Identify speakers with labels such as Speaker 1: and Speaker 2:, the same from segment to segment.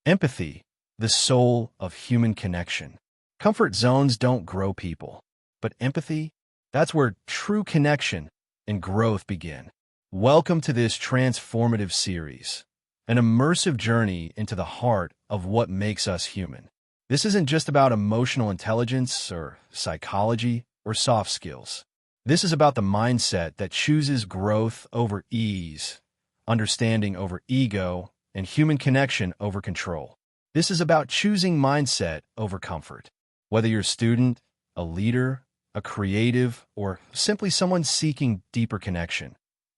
Speaker 1: Empathy, the soul of human connection. Comfort zones don't grow people, but empathy, that's where true connection and growth begin. Welcome to this transformative series, an immersive journey into the heart of what makes us human. This isn't just about emotional intelligence or psychology or soft skills. This is about the mindset that chooses growth over ease, understanding over ego, and human connection over control. This is about choosing mindset over comfort. Whether you're a student, a leader, a creative, or simply someone seeking deeper connection,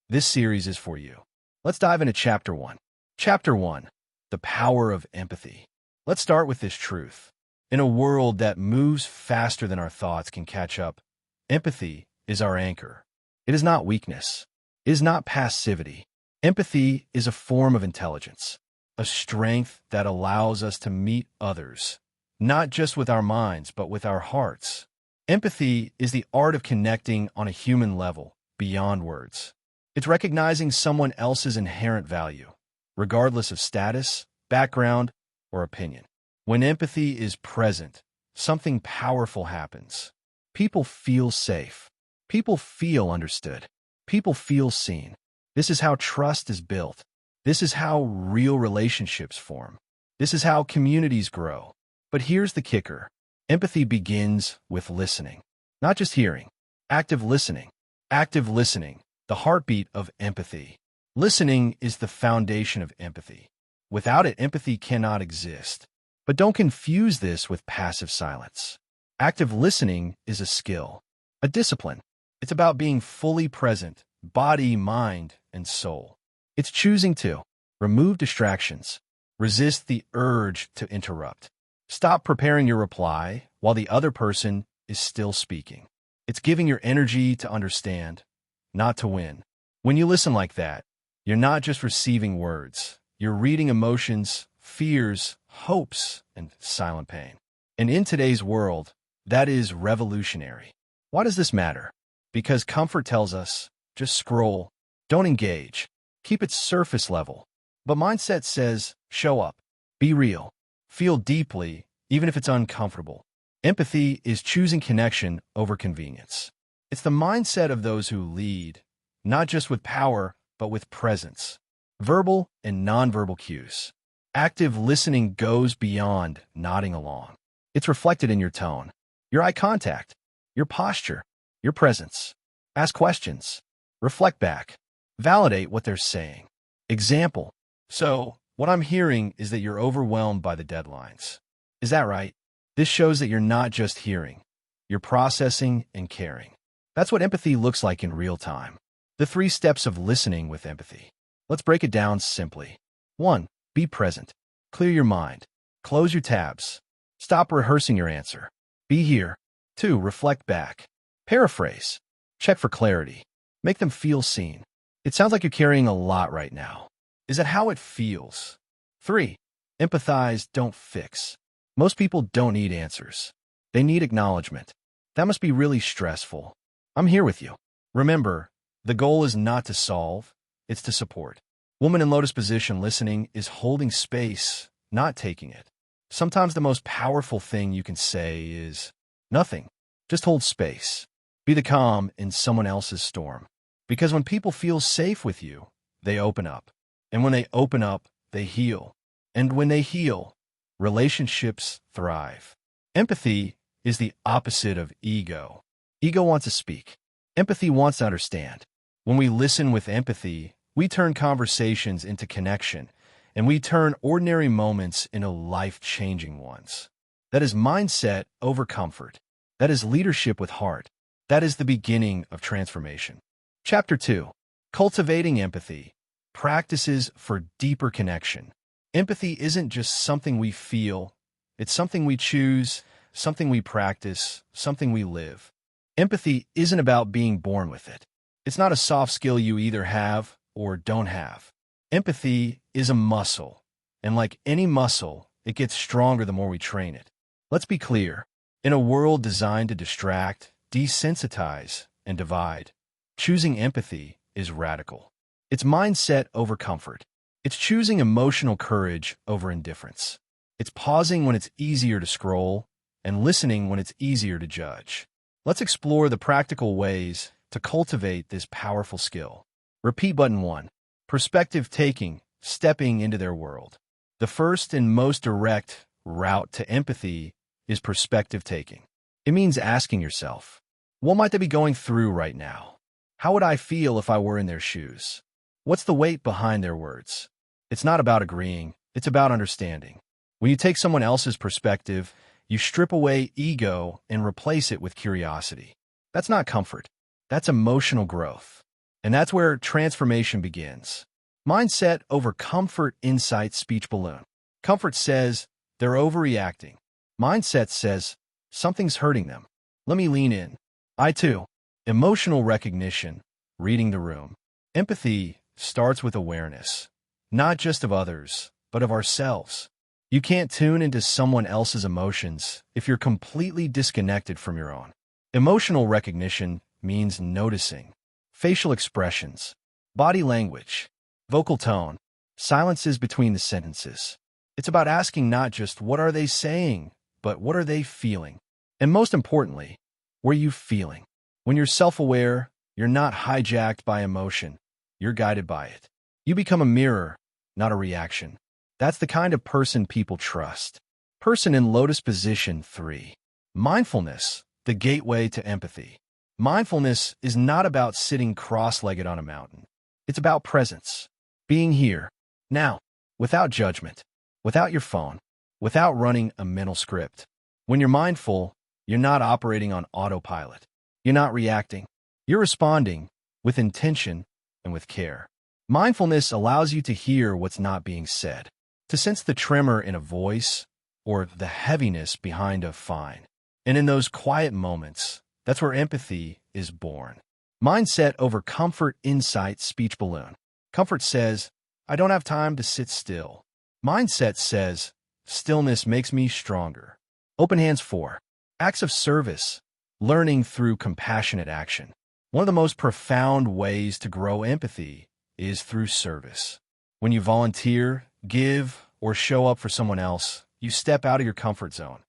Speaker 1: this series is for you. Let's dive into Chapter 1. Chapter 1. The Power of Empathy. Let's start with this truth. In a world that moves faster than our thoughts can catch up, empathy is our anchor. It is not weakness. It is not passivity. Empathy is a form of intelligence, a strength that allows us to meet others, not just with our minds, but with our hearts. Empathy is the art of connecting on a human level, beyond words. It's recognizing someone else's inherent value, regardless of status, background, or opinion. When empathy is present, something powerful happens. People feel safe. People feel understood. People feel seen. This is how trust is built. This is how real relationships form. This is how communities grow. But here's the kicker. Empathy begins with listening, not just hearing. Active listening. Active listening, the heartbeat of empathy. Listening is the foundation of empathy. Without it, empathy cannot exist. But don't confuse this with passive silence. Active listening is a skill, a discipline. It's about being fully present, body, mind, and soul. It's choosing to remove distractions, resist the urge to interrupt. Stop preparing your reply while the other person is still speaking. It's giving your energy to understand, not to win. When you listen like that, you're not just receiving words. You're reading emotions, fears, hopes, and silent pain. And in today's world, that is revolutionary. Why does this matter? Because comfort tells us, just scroll, don't engage, keep it surface level. But mindset says, show up, be real, feel deeply, even if it's uncomfortable. Empathy is choosing connection over convenience. It's the mindset of those who lead, not just with power, but with presence. Verbal and nonverbal cues. Active listening goes beyond nodding along. It's reflected in your tone, your eye contact, your posture, your presence. Ask questions. Reflect back. Validate what they're saying. Example. So, what I'm hearing is that you're overwhelmed by the deadlines. Is that right? This shows that you're not just hearing. You're processing and caring. That's what empathy looks like in real time. The 3 steps of listening with empathy. Let's break it down simply. 1. Be present. Clear your mind. Close your tabs. Stop rehearsing your answer. Be here. 2. Reflect back. Paraphrase. Check for clarity. Make them feel seen. It sounds like you're carrying a lot right now. Is that how it feels? 3. Empathize, don't fix. Most people don't need answers. They need acknowledgement. That must be really stressful. I'm here with you. Remember, the goal is not to solve, it's to support. Woman in lotus position listening is holding space, not taking it. Sometimes the most powerful thing you can say is nothing. Just hold space. Be the calm in someone else's storm. Because when people feel safe with you, they open up. And when they open up, they heal. And when they heal, relationships thrive. Empathy is the opposite of ego. Ego wants to speak. Empathy wants to understand. When we listen with empathy, we turn conversations into connection, and we turn ordinary moments into life-changing ones. That is mindset over comfort. That is leadership with heart. That is the beginning of transformation. Chapter 2. Cultivating Empathy. Practices for deeper connection. Empathy isn't just something we feel. It's something we choose, something we practice, something we live. Empathy isn't about being born with it. It's not a soft skill you either have or don't have. Empathy is a muscle, and like any muscle, it gets stronger the more we train it. Let's be clear. In a world designed to distract, desensitize, and divide, choosing empathy is radical. It's mindset over comfort. It's choosing emotional courage over indifference. It's pausing when it's easier to scroll and listening when it's easier to judge. Let's explore the practical ways to cultivate this powerful skill. Repeat button 1. Perspective taking, stepping into their world. The first and most direct route to empathy is perspective taking. It means asking yourself, what might they be going through right now? How would I feel if I were in their shoes? What's the weight behind their words? It's not about agreeing, it's about understanding. When you take someone else's perspective, you strip away ego and replace it with curiosity. That's not comfort. That's emotional growth. And that's where transformation begins. Mindset over comfort, insight, speech balloon. Comfort says they're overreacting. Mindset says something's hurting them. Let me lean in. I too. Emotional recognition, reading the room. Empathy starts with awareness, not just of others, but of ourselves. You can't tune into someone else's emotions if you're completely disconnected from your own. Emotional recognition means noticing facial expressions, body language, vocal tone, silences between the sentences. It's about asking not just what are they saying, but what are they feeling? And most importantly, what are you feeling? When you're self-aware, you're not hijacked by emotion. You're guided by it. You become a mirror, not a reaction. That's the kind of person people trust. Person in lotus position 3. Mindfulness, the gateway to empathy. Mindfulness is not about sitting cross-legged on a mountain. It's about presence. Being here, now, without judgment, without your phone, without running a mental script. When you're mindful, you're not operating on autopilot. You're not reacting. You're responding with intention and with care. Mindfulness allows you to hear what's not being said, to sense the tremor in a voice or the heaviness behind a fine. And in those quiet moments, that's where empathy is born. Mindset over comfort, insight, speech balloon. Comfort says, I don't have time to sit still. Mindset says, stillness makes me stronger. Open hands 4. Acts of service, learning through compassionate action. One of the most profound ways to grow empathy is through service. When you volunteer, give, or show up for someone else, you step out of your comfort zone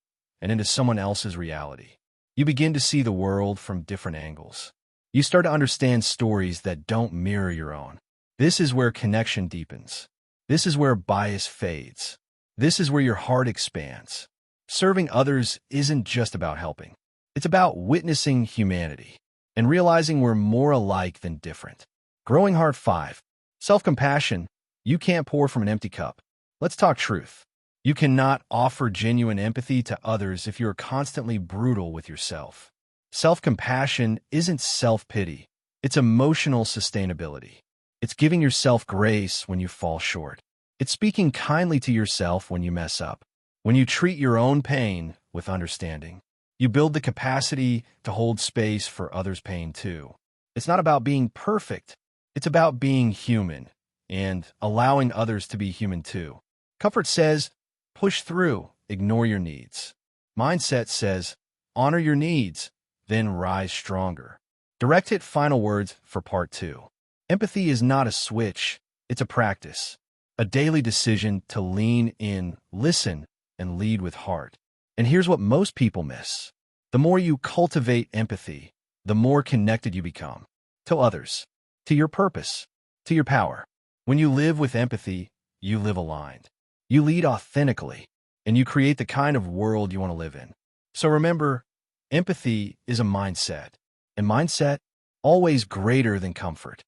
Speaker 1: and into someone else's reality. You begin to see the world from different angles. You start to understand stories that don't mirror your own. This is where connection deepens. This is where bias fades. This is where your heart expands. Serving others isn't just about helping. It's about witnessing humanity and realizing we're more alike than different. Growing heart 5. Self-compassion. You can't pour from an empty cup. Let's talk truth. You cannot offer genuine empathy to others if you're constantly brutal with yourself. Self-compassion isn't self-pity. It's emotional sustainability. It's giving yourself grace when you fall short. It's speaking kindly to yourself when you mess up. When you treat your own pain with understanding, you build the capacity to hold space for others' pain too. It's not about being perfect. It's about being human and allowing others to be human too. Comfort says, push through, ignore your needs. Mindset says, honor your needs, then rise stronger. Direct hit final words for part 2. Empathy is not a switch, it's a practice. A daily decision to lean in, listen, and lead with heart. And here's what most people miss. The more you cultivate empathy, the more connected you become. To others, to your purpose, to your power. When you live with empathy, you live aligned. You lead authentically, and you create the kind of world you want to live in. So remember, empathy is a mindset, and mindset always greater than comfort.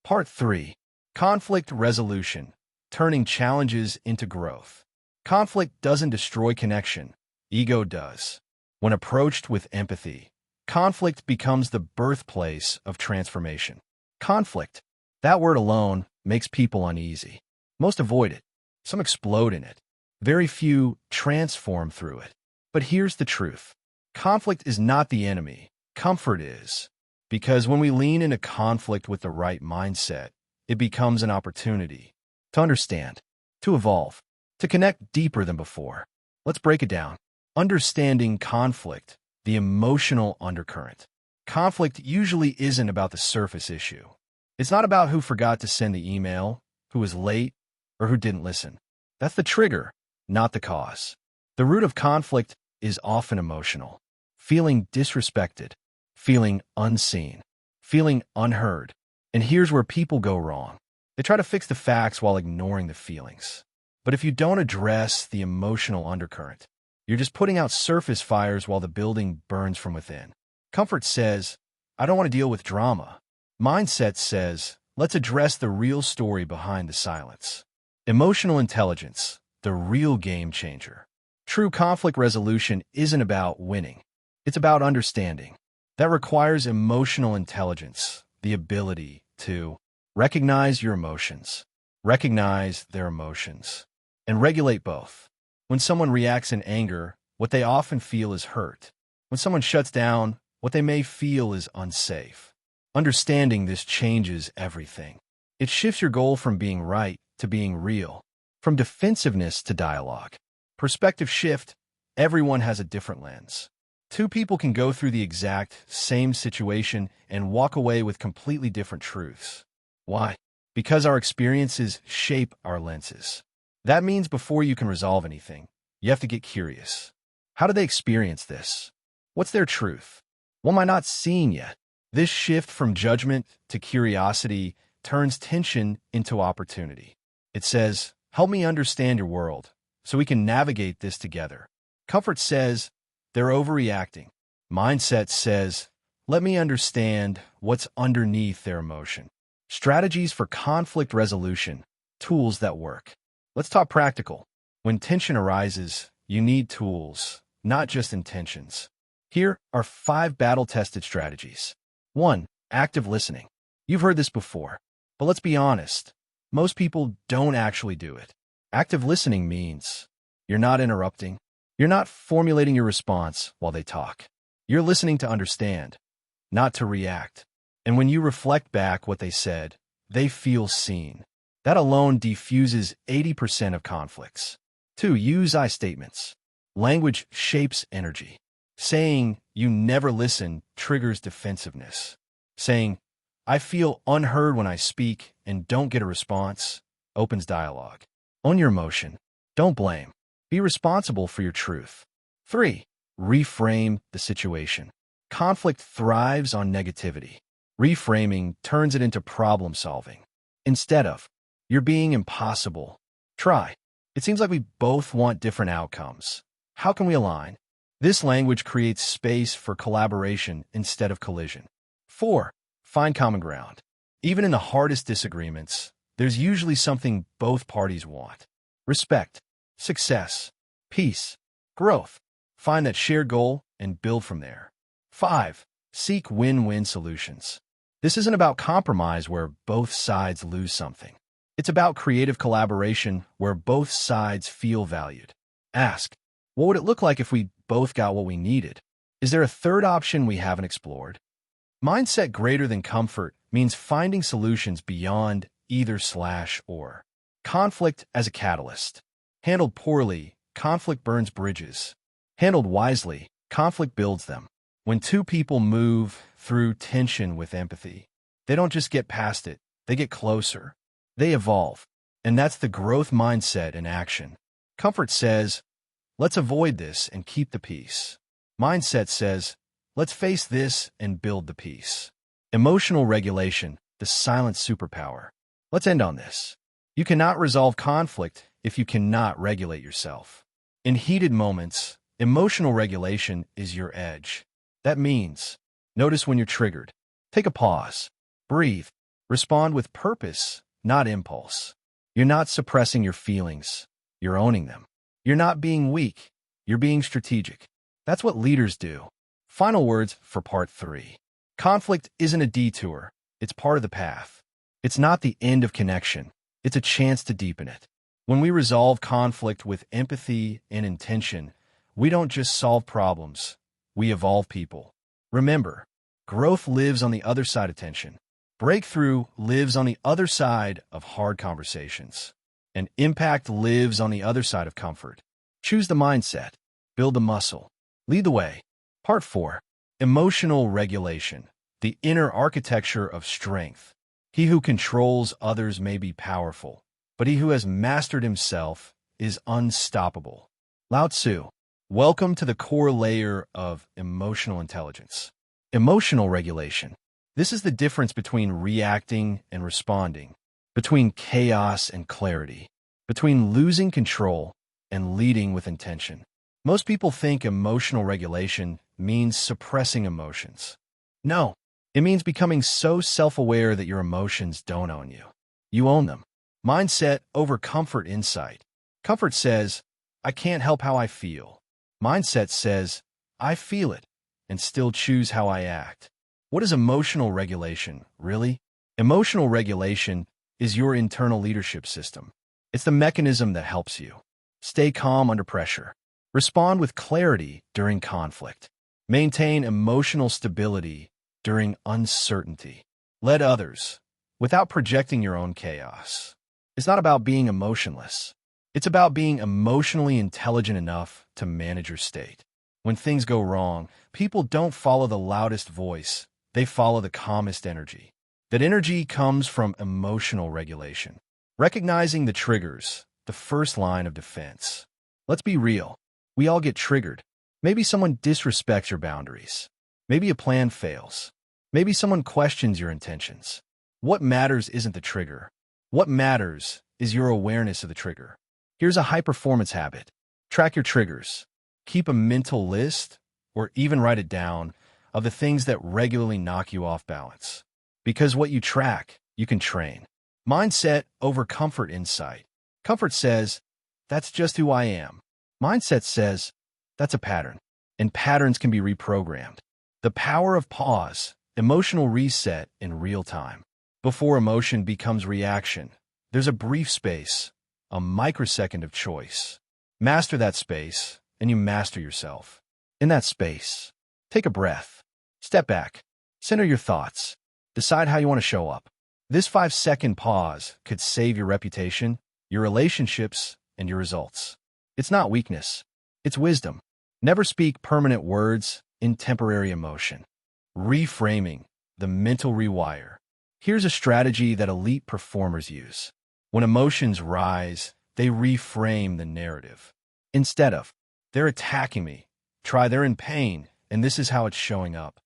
Speaker 1: Part 3. Conflict resolution, turning challenges into growth. Conflict doesn't destroy connection, ego does. When approached with empathy, conflict becomes the birthplace of transformation. Conflict, that word alone makes people uneasy. Most avoid it. Some explode in it. Very few transform through it. But here's the truth. Conflict is not the enemy. Comfort is. Because when we lean into conflict with the right mindset, it becomes an opportunity to understand, to evolve, to connect deeper than before. Let's break it down. Understanding conflict, the emotional undercurrent. Conflict usually isn't about the surface issue. It's not about who forgot to send the email, who was late, or who didn't listen. That's the trigger, not the cause. The root of conflict is often emotional. Feeling disrespected, feeling unseen, feeling unheard. And here's where people go wrong. They try to fix the facts while ignoring the feelings. But if you don't address the emotional undercurrent, you're just putting out surface fires while the building burns from within. Comfort says, I don't want to deal with drama. Mindset says, let's address the real story behind the silence. Emotional intelligence, the real game changer. True conflict resolution isn't about winning. It's about understanding. That requires emotional intelligence, the ability to recognize your emotions, recognize their emotions, and regulate both. When someone reacts in anger, what they often feel is hurt. When someone shuts down, what they may feel is unsafe. Understanding this changes everything. It shifts your goal from being right to being real, from defensiveness to dialogue. Perspective shift, everyone has a different lens. Two people can go through the exact same situation and walk away with completely different truths. Why? Because our experiences shape our lenses. That means before you can resolve anything, you have to get curious. How do they experience this? What's their truth? What am I not seeing yet? This shift from judgment to curiosity turns tension into opportunity. It says, help me understand your world so we can navigate this together. Comfort says, they're overreacting. Mindset says, let me understand what's underneath their emotion. Strategies for conflict resolution, tools that work. Let's talk practical. When tension arises, you need tools, not just intentions. Here are 5 battle-tested strategies. 1. Active listening. You've heard this before, but let's be honest. Most people don't actually do it. Active listening means you're not interrupting. You're not formulating your response while they talk. You're listening to understand, not to react. And when you reflect back what they said, they feel seen. That alone diffuses 80% of conflicts. 2. Use I statements. Language shapes energy. Saying, you never listen, triggers defensiveness. Saying, I feel unheard when I speak and don't get a response, opens dialogue. Own your emotion. Don't blame. Be responsible for your truth. 3. Reframe the situation. Conflict thrives on negativity. Reframing turns it into problem solving. Instead of, you're being impossible. Try. It seems like we both want different outcomes. How can we align? This language creates space for collaboration instead of collision. 4. Find common ground. Even in the hardest disagreements, there's usually something both parties want. Respect, success, peace, growth. Find that shared goal and build from there. 5. Seek win-win solutions. This isn't about compromise where both sides lose something. It's about creative collaboration where both sides feel valued. Ask, what would it look like if we both got what we needed? Is there a third option we haven't explored? Mindset greater than comfort means finding solutions beyond either/or. Conflict as a catalyst. Handled poorly, conflict burns bridges. Handled wisely, conflict builds them. When two people move through tension with empathy, they don't just get past it, they get closer. They evolve. And that's the growth mindset in action. Comfort says, let's avoid this and keep the peace. Mindset says, let's face this and build the peace. Emotional regulation, the silent superpower. Let's end on this. You cannot resolve conflict if you cannot regulate yourself. In heated moments, emotional regulation is your edge. That means, notice when you're triggered. Take a pause. Breathe. Respond with purpose, not impulse. You're not suppressing your feelings. You're owning them. You're not being weak. You're being strategic. That's what leaders do. Final words for part 3. Conflict isn't a detour. It's part of the path. It's not the end of connection. It's a chance to deepen it. When we resolve conflict with empathy and intention, we don't just solve problems. We evolve people. Remember, growth lives on the other side of tension. Breakthrough lives on the other side of hard conversations. And impact lives on the other side of comfort. Choose the mindset. Build the muscle. Lead the way. Part 4. Emotional regulation. The inner architecture of strength. He who controls others may be powerful, but he who has mastered himself is unstoppable. Lao Tzu. Welcome to the core layer of emotional intelligence. Emotional regulation. This is the difference between reacting and responding, between chaos and clarity, between losing control and leading with intention. Most people think emotional regulation means suppressing emotions. No, it means becoming so self-aware that your emotions don't own you. You own them. Mindset over comfort insight. Comfort says, I can't help how I feel. Mindset says, I feel it and still choose how I act. What is emotional regulation, really? Emotional regulation is your internal leadership system. It's the mechanism that helps you stay calm under pressure, respond with clarity during conflict, maintain emotional stability during uncertainty, lead others without projecting your own chaos. It's not about being emotionless. It's about being emotionally intelligent enough to manage your state. When things go wrong, people don't follow the loudest voice. They follow the calmest energy. That energy comes from emotional regulation. Recognizing the triggers, the first line of defense. Let's be real. We all get triggered. Maybe someone disrespects your boundaries. Maybe a plan fails. Maybe someone questions your intentions. What matters isn't the trigger. What matters is your awareness of the trigger. Here's a high-performance habit. Track your triggers. Keep a mental list, or even write it down, of the things that regularly knock you off balance. Because what you track, you can train. Mindset over comfort insight. Comfort says, that's just who I am. Mindset says, that's a pattern, and patterns can be reprogrammed. The power of pause, emotional reset in real time. Before emotion becomes reaction, there's a brief space, a microsecond of choice. Master that space, and you master yourself. In that space, take a breath. Step back. Center your thoughts. Decide how you want to show up. This 5-second pause could save your reputation, your relationships, and your results. It's not weakness. It's wisdom. Never speak permanent words in temporary emotion. Reframing, the mental rewire. Here's a strategy that elite performers use. When emotions rise, they reframe the narrative. Instead of, they're attacking me, try they're in pain, and this is how it's showing up.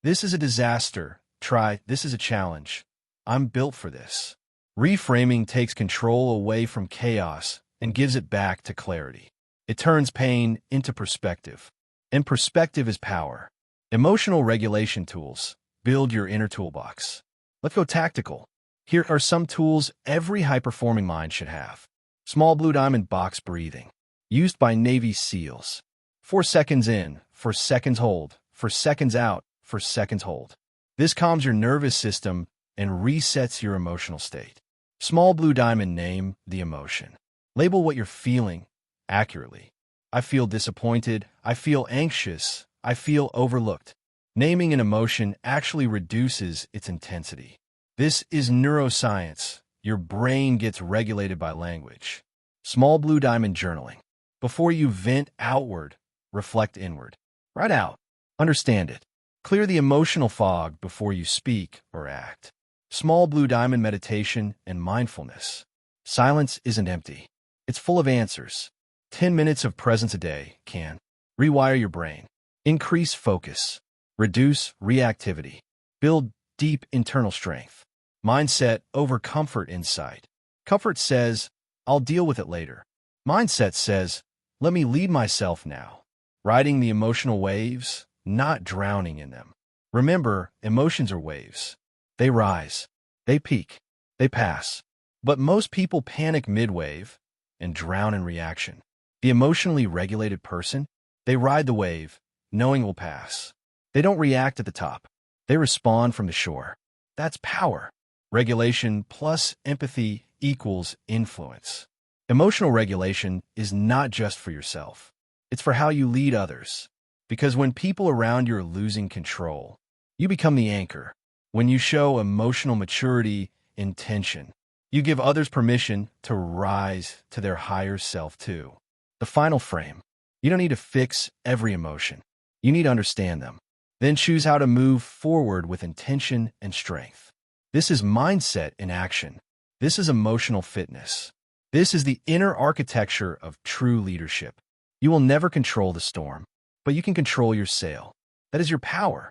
Speaker 1: This is a disaster. Try, this is a challenge. I'm built for this. Reframing takes control away from chaos and gives it back to clarity. It turns pain into perspective. And perspective is power. Emotional regulation tools. Build your inner toolbox. Let's go tactical. Here are some tools every high-performing mind should have. Small blue diamond box breathing. Used by Navy SEALs. 4 seconds in, 4 seconds hold, 4 seconds out, 4 seconds hold. This calms your nervous system and resets your emotional state. Small blue diamond name the emotion. Label what you're feeling accurately. I feel disappointed. I feel anxious. I feel overlooked. Naming an emotion actually reduces its intensity. This is neuroscience. Your brain gets regulated by language. Small blue diamond journaling. Before you vent outward, reflect inward. Write out. Understand it. Clear the emotional fog before you speak or act. Small blue diamond meditation and mindfulness. Silence isn't empty. It's full of answers. 10 minutes of presence a day can rewire your brain, increase focus, reduce reactivity, build deep internal strength. Mindset over comfort insight. Comfort says, I'll deal with it later. Mindset says, let me lead myself now. Riding the emotional waves, not drowning in them. Remember, emotions are waves. They rise, they peak, they pass. But most people panic mid-wave and drown in reaction. The emotionally regulated person, they ride the wave, knowing it will pass. They don't react at the top. They respond from the shore. That's power. Regulation plus empathy equals influence. Emotional regulation is not just for yourself. It's for how you lead others. Because when people around you are losing control, you become the anchor. When you show emotional maturity, intention, you give others permission to rise to their higher self too. The final frame. You don't need to fix every emotion. You need to understand them. Then choose how to move forward with intention and strength. This is mindset in action. This is emotional fitness. This is the inner architecture of true leadership. You will never control the storm, but you can control your sail. That is your power.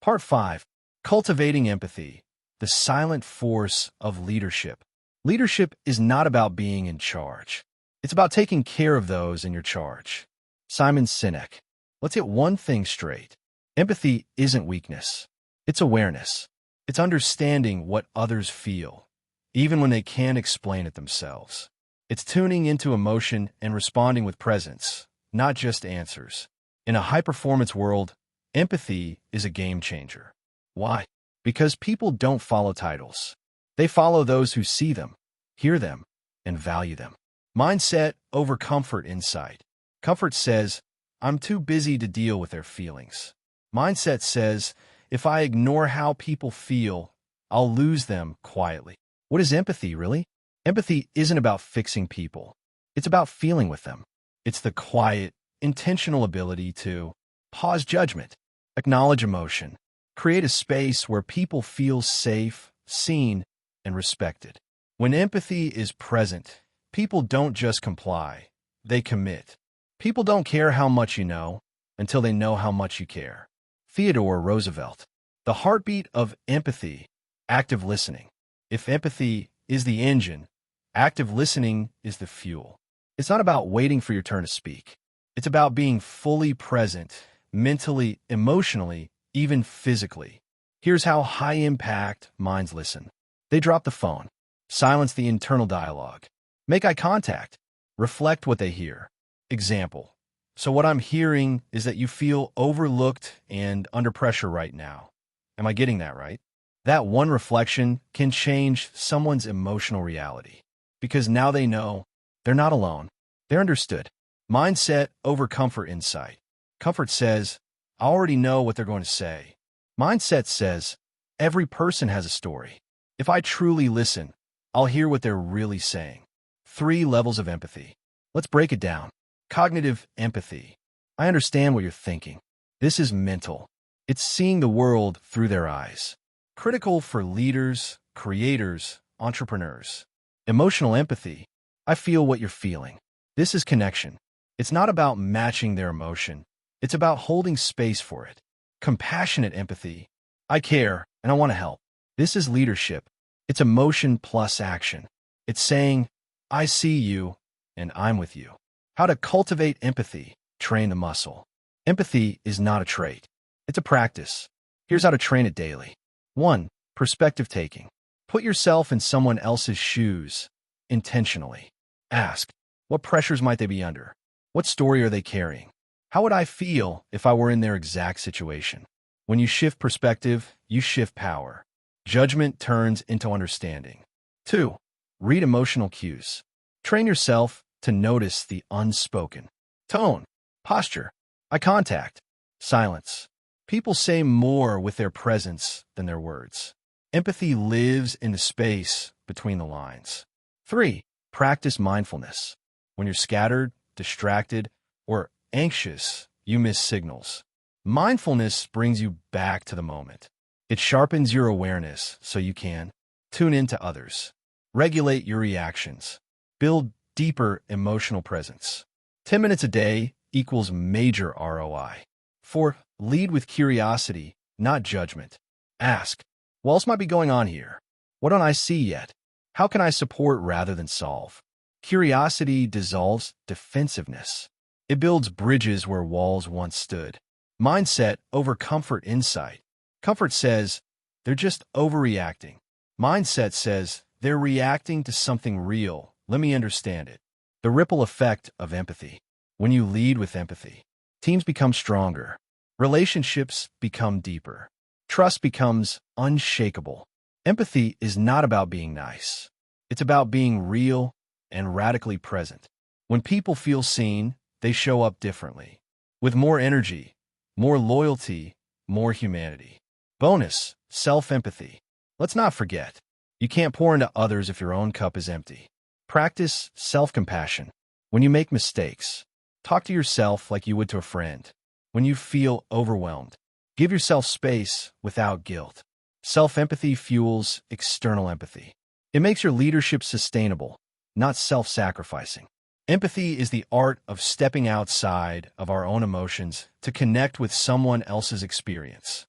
Speaker 1: Part 5. Cultivating empathy, the silent force of leadership. Leadership is not about being in charge. It's about taking care of those in your charge. Simon Sinek. Let's get one thing straight. Empathy isn't weakness. It's awareness. It's understanding what others feel, even when they can't explain it themselves. It's tuning into emotion and responding with presence, not just answers. In a high-performance world, empathy is a game changer. Why? Because people don't follow titles. They follow those who see them, hear them, and value them. Mindset over comfort insight. Comfort says, I'm too busy to deal with their feelings. Mindset says, if I ignore how people feel, I'll lose them quietly. What is empathy, really? Empathy isn't about fixing people. It's about feeling with them. It's the quiet, intentional ability to pause judgment, acknowledge emotion, create a space where people feel safe, seen, and respected. When empathy is present, people don't just comply, they commit. People don't care how much you know until they know how much you care. Theodore Roosevelt. The heartbeat of empathy, active listening. If empathy is the engine, active listening is the fuel. It's not about waiting for your turn to speak. It's about being fully present, mentally, emotionally, even physically. Here's how high-impact minds listen. They drop the phone, silence the internal dialogue, make eye contact, reflect what they hear. Example. So what I'm hearing is that you feel overlooked and under pressure right now. Am I getting that right? That one reflection can change someone's emotional reality because now they know they're not alone. They're understood. Mindset over comfort insight. Comfort says, I already know what they're going to say. Mindset says, every person has a story. If I truly listen, I'll hear what they're really saying. 3 levels of empathy. Let's break it down. Cognitive empathy. I understand what you're thinking. This is mental. It's seeing the world through their eyes. Critical for leaders, creators, entrepreneurs. Emotional empathy. I feel what you're feeling. This is connection. It's not about matching their emotion. It's about holding space for it. Compassionate empathy. I care and I want to help. This is leadership. It's emotion plus action. It's saying, I see you and I'm with you. How to cultivate empathy. Train the muscle. Empathy is not a trait. It's a practice. Here's how to train it daily. 1. Perspective taking. Put yourself in someone else's shoes intentionally. Ask, what pressures might they be under? What story are they carrying? How would I feel if I were in their exact situation? When you shift perspective, you shift power. Judgment turns into understanding. 2. Read emotional cues. Train yourself to notice the unspoken. Tone, posture, eye contact, silence. People say more with their presence than their words. Empathy lives in the space between the lines. 3. Practice mindfulness. When you're scattered, distracted, or anxious, you miss signals. Mindfulness brings you back to the moment. It sharpens your awareness so you can tune into others, regulate your reactions, build deeper emotional presence. 10 minutes a day equals major ROI. 4. Lead with curiosity, not judgment. Ask, what else might be going on here? What don't I see yet? How can I support rather than solve? Curiosity dissolves defensiveness. It builds bridges where walls once stood. Mindset over comfort insight. Comfort says, they're just overreacting. Mindset says, they're reacting to something real. Let me understand it. The ripple effect of empathy. When you lead with empathy, teams become stronger. Relationships become deeper. Trust becomes unshakable. Empathy is not about being nice. It's about being real and radically present. When people feel seen, they show up differently. With more energy, more loyalty, more humanity. Bonus, self-empathy. Let's not forget, you can't pour into others if your own cup is empty. Practice self-compassion. When you make mistakes, talk to yourself like you would to a friend. When you feel overwhelmed, give yourself space without guilt. Self-empathy fuels external empathy. It makes your leadership sustainable, not self-sacrificing. Empathy is the art of stepping outside of our own emotions to connect with someone else's experience.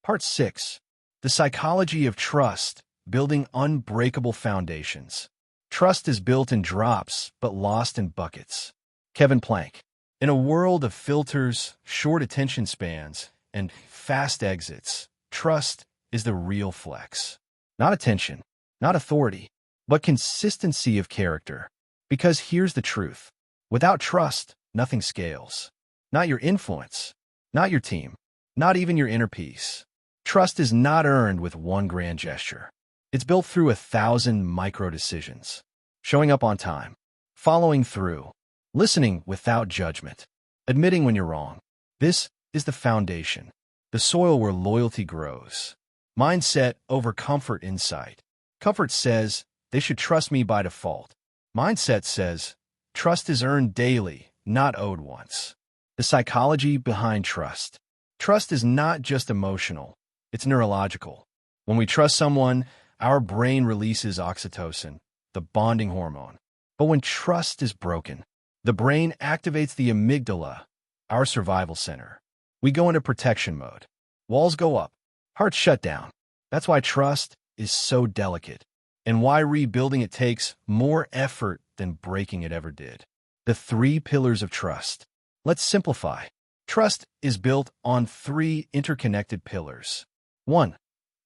Speaker 1: Part 6. The Psychology of Trust, Building Unbreakable Foundations. Trust is built in drops, but lost in buckets. Kevin Plank. In a world of filters, short attention spans, and fast exits, trust is the real flex. Not attention, not authority, but consistency of character. Because here's the truth. Without trust, nothing scales. Not your influence, not your team, not even your inner peace. Trust is not earned with one grand gesture. It's built through 1,000 micro decisions. Showing up on time, following through, listening without judgment, admitting when you're wrong. This is the foundation, the soil where loyalty grows. Mindset over comfort insight. Comfort says, they should trust me by default. Mindset says, trust is earned daily, not owed once. The psychology behind trust. Trust is not just emotional, it's neurological. When we trust someone, our brain releases oxytocin, the bonding hormone. But when trust is broken, the brain activates the amygdala, our survival center. We go into protection mode. Walls go up, hearts shut down. That's why trust is so delicate, and why rebuilding it takes more effort than breaking it ever did. The 3 pillars of trust. Let's simplify. Trust is built on 3 interconnected pillars. 1.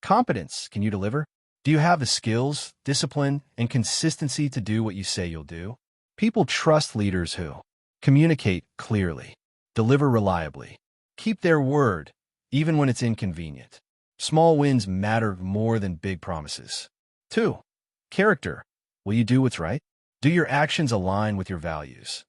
Speaker 1: Competence. Can you deliver? Do you have the skills, discipline, and consistency to do what you say you'll do? People trust leaders who communicate clearly, deliver reliably, keep their word, even when it's inconvenient. Small wins matter more than big promises. 2. Character. Will you do what's right? Do your actions align with your values,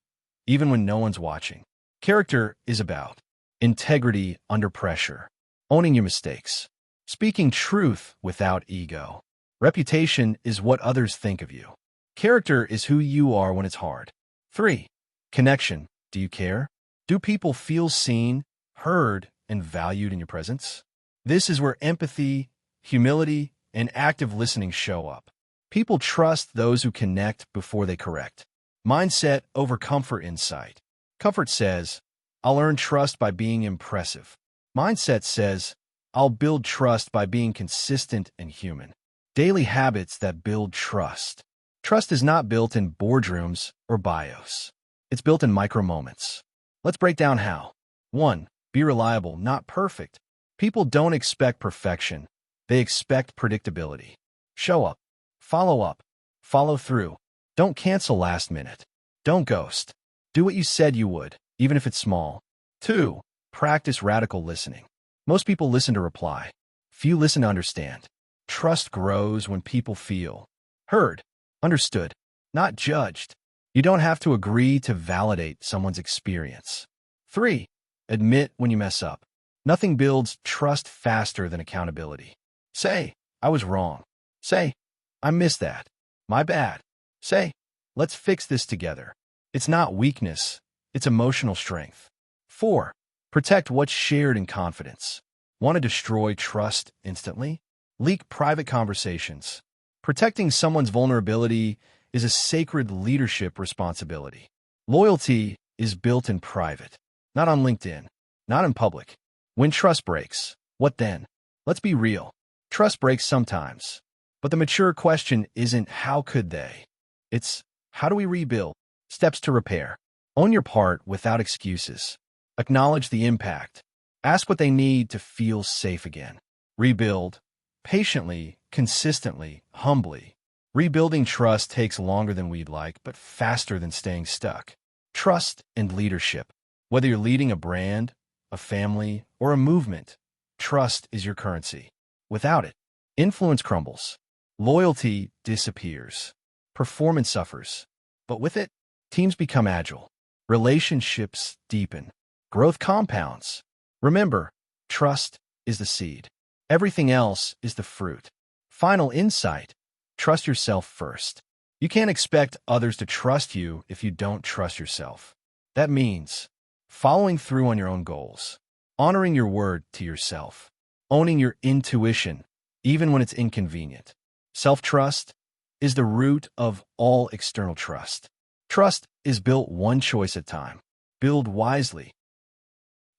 Speaker 1: even when no one's watching? Character is about integrity under pressure, owning your mistakes, speaking truth without ego. Reputation is what others think of you. Character is who you are when it's hard. 3. Connection. Do you care? Do people feel seen, heard, and valued in your presence? This is where empathy, humility, and active listening show up. People trust those who connect before they correct. Mindset over comfort insight. Comfort says, I'll earn trust by being impressive. Mindset says, I'll build trust by being consistent and human. Daily habits that build trust. Trust is not built in boardrooms or bios. It's built in micro moments. Let's break down how. 1. Be reliable, not perfect. People don't expect perfection. They expect predictability. Show up. Follow through. Don't cancel last minute. Don't ghost. Do what you said you would, even if it's small. 2. Practice radical listening. Most people listen to reply. Few listen to understand. Trust grows when people feel heard, understood, not judged. You don't have to agree to validate someone's experience. 3. Admit when you mess up. Nothing builds trust faster than accountability. Say, I was wrong. Say, I missed that. My bad. Say, let's fix this together. It's not weakness, it's emotional strength. 4. Protect what's shared in confidence. Want to destroy trust instantly? Leak private conversations. Protecting someone's vulnerability is a sacred leadership responsibility. Loyalty is built in private, not on LinkedIn, not in public. When trust breaks, what then? Let's be real. Trust breaks sometimes. But the mature question isn't how could they? It's how do we rebuild? Steps to repair. Own your part without excuses. Acknowledge the impact. Ask what they need to feel safe again. Rebuild. Patiently, consistently, humbly. Rebuilding trust takes longer than we'd like, but faster than staying stuck. Trust and leadership. Whether you're leading a brand, a family, or a movement, trust is your currency. Without it, influence crumbles. Loyalty disappears. Performance suffers. But with it, teams become agile. Relationships deepen. Growth compounds. Remember, trust is the seed. Everything else is the fruit. Final insight. Trust yourself first. You can't expect others to trust you if you don't trust yourself. That means following through on your own goals, honoring your word to yourself, owning your intuition, even when it's inconvenient. Self-trust is the root of all external trust. Trust is built one choice at a time. Build wisely.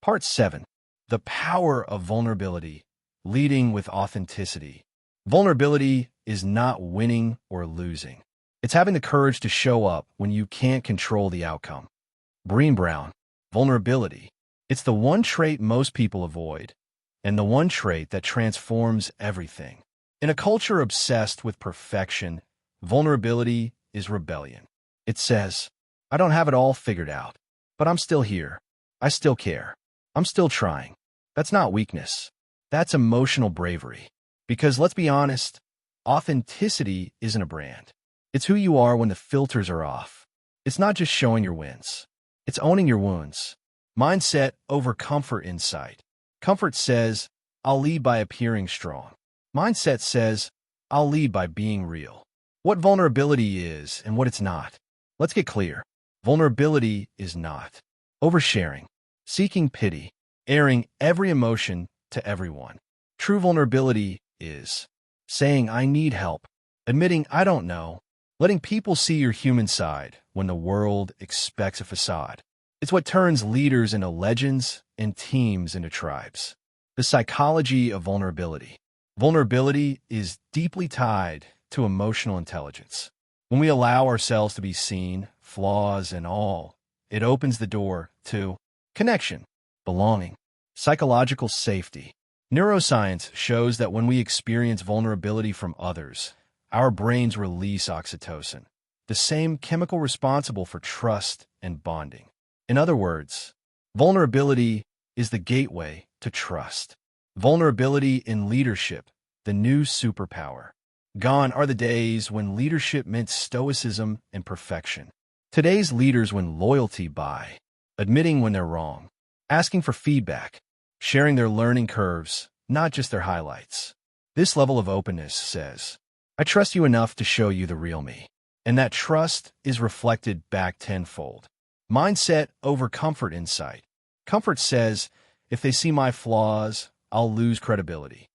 Speaker 1: Part 7. The power of vulnerability. Leading with authenticity. Vulnerability is not winning or losing. It's having the courage to show up when you can't control the outcome. Brené Brown. Vulnerability. It's the one trait most people avoid, and the one trait that transforms everything. In a culture obsessed with perfection, vulnerability is rebellion. It says, I don't have it all figured out, but I'm still here. I still care. I'm still trying. That's not weakness. That's emotional bravery. Because let's be honest, authenticity isn't a brand. It's who you are when the filters are off. It's not just showing your wins. It's owning your wounds. Mindset over comfort insight. Comfort says, I'll lead by appearing strong. Mindset says, I'll lead by being real. What vulnerability is and what it's not. Let's get clear. Vulnerability is not oversharing, seeking pity, airing every emotion to everyone. True vulnerability is saying, I need help, admitting I don't know, letting people see your human side when the world expects a facade. It's what turns leaders into legends and teams into tribes. The psychology of vulnerability. Vulnerability is deeply tied to emotional intelligence. When we allow ourselves to be seen, flaws and all, it opens the door to connection, belonging, psychological safety. Neuroscience shows that when we experience vulnerability from others, our brains release oxytocin, the same chemical responsible for trust and bonding. In other words, vulnerability is the gateway to trust. Vulnerability in leadership, the new superpower. Gone are the days when leadership meant stoicism and perfection. Today's leaders win loyalty by admitting when they're wrong, asking for feedback, sharing their learning curves, not just their highlights. This level of openness says, I trust you enough to show you the real me. And that trust is reflected back tenfold. Mindset over comfort insight. Comfort says, if they see my flaws, I'll lose credibility.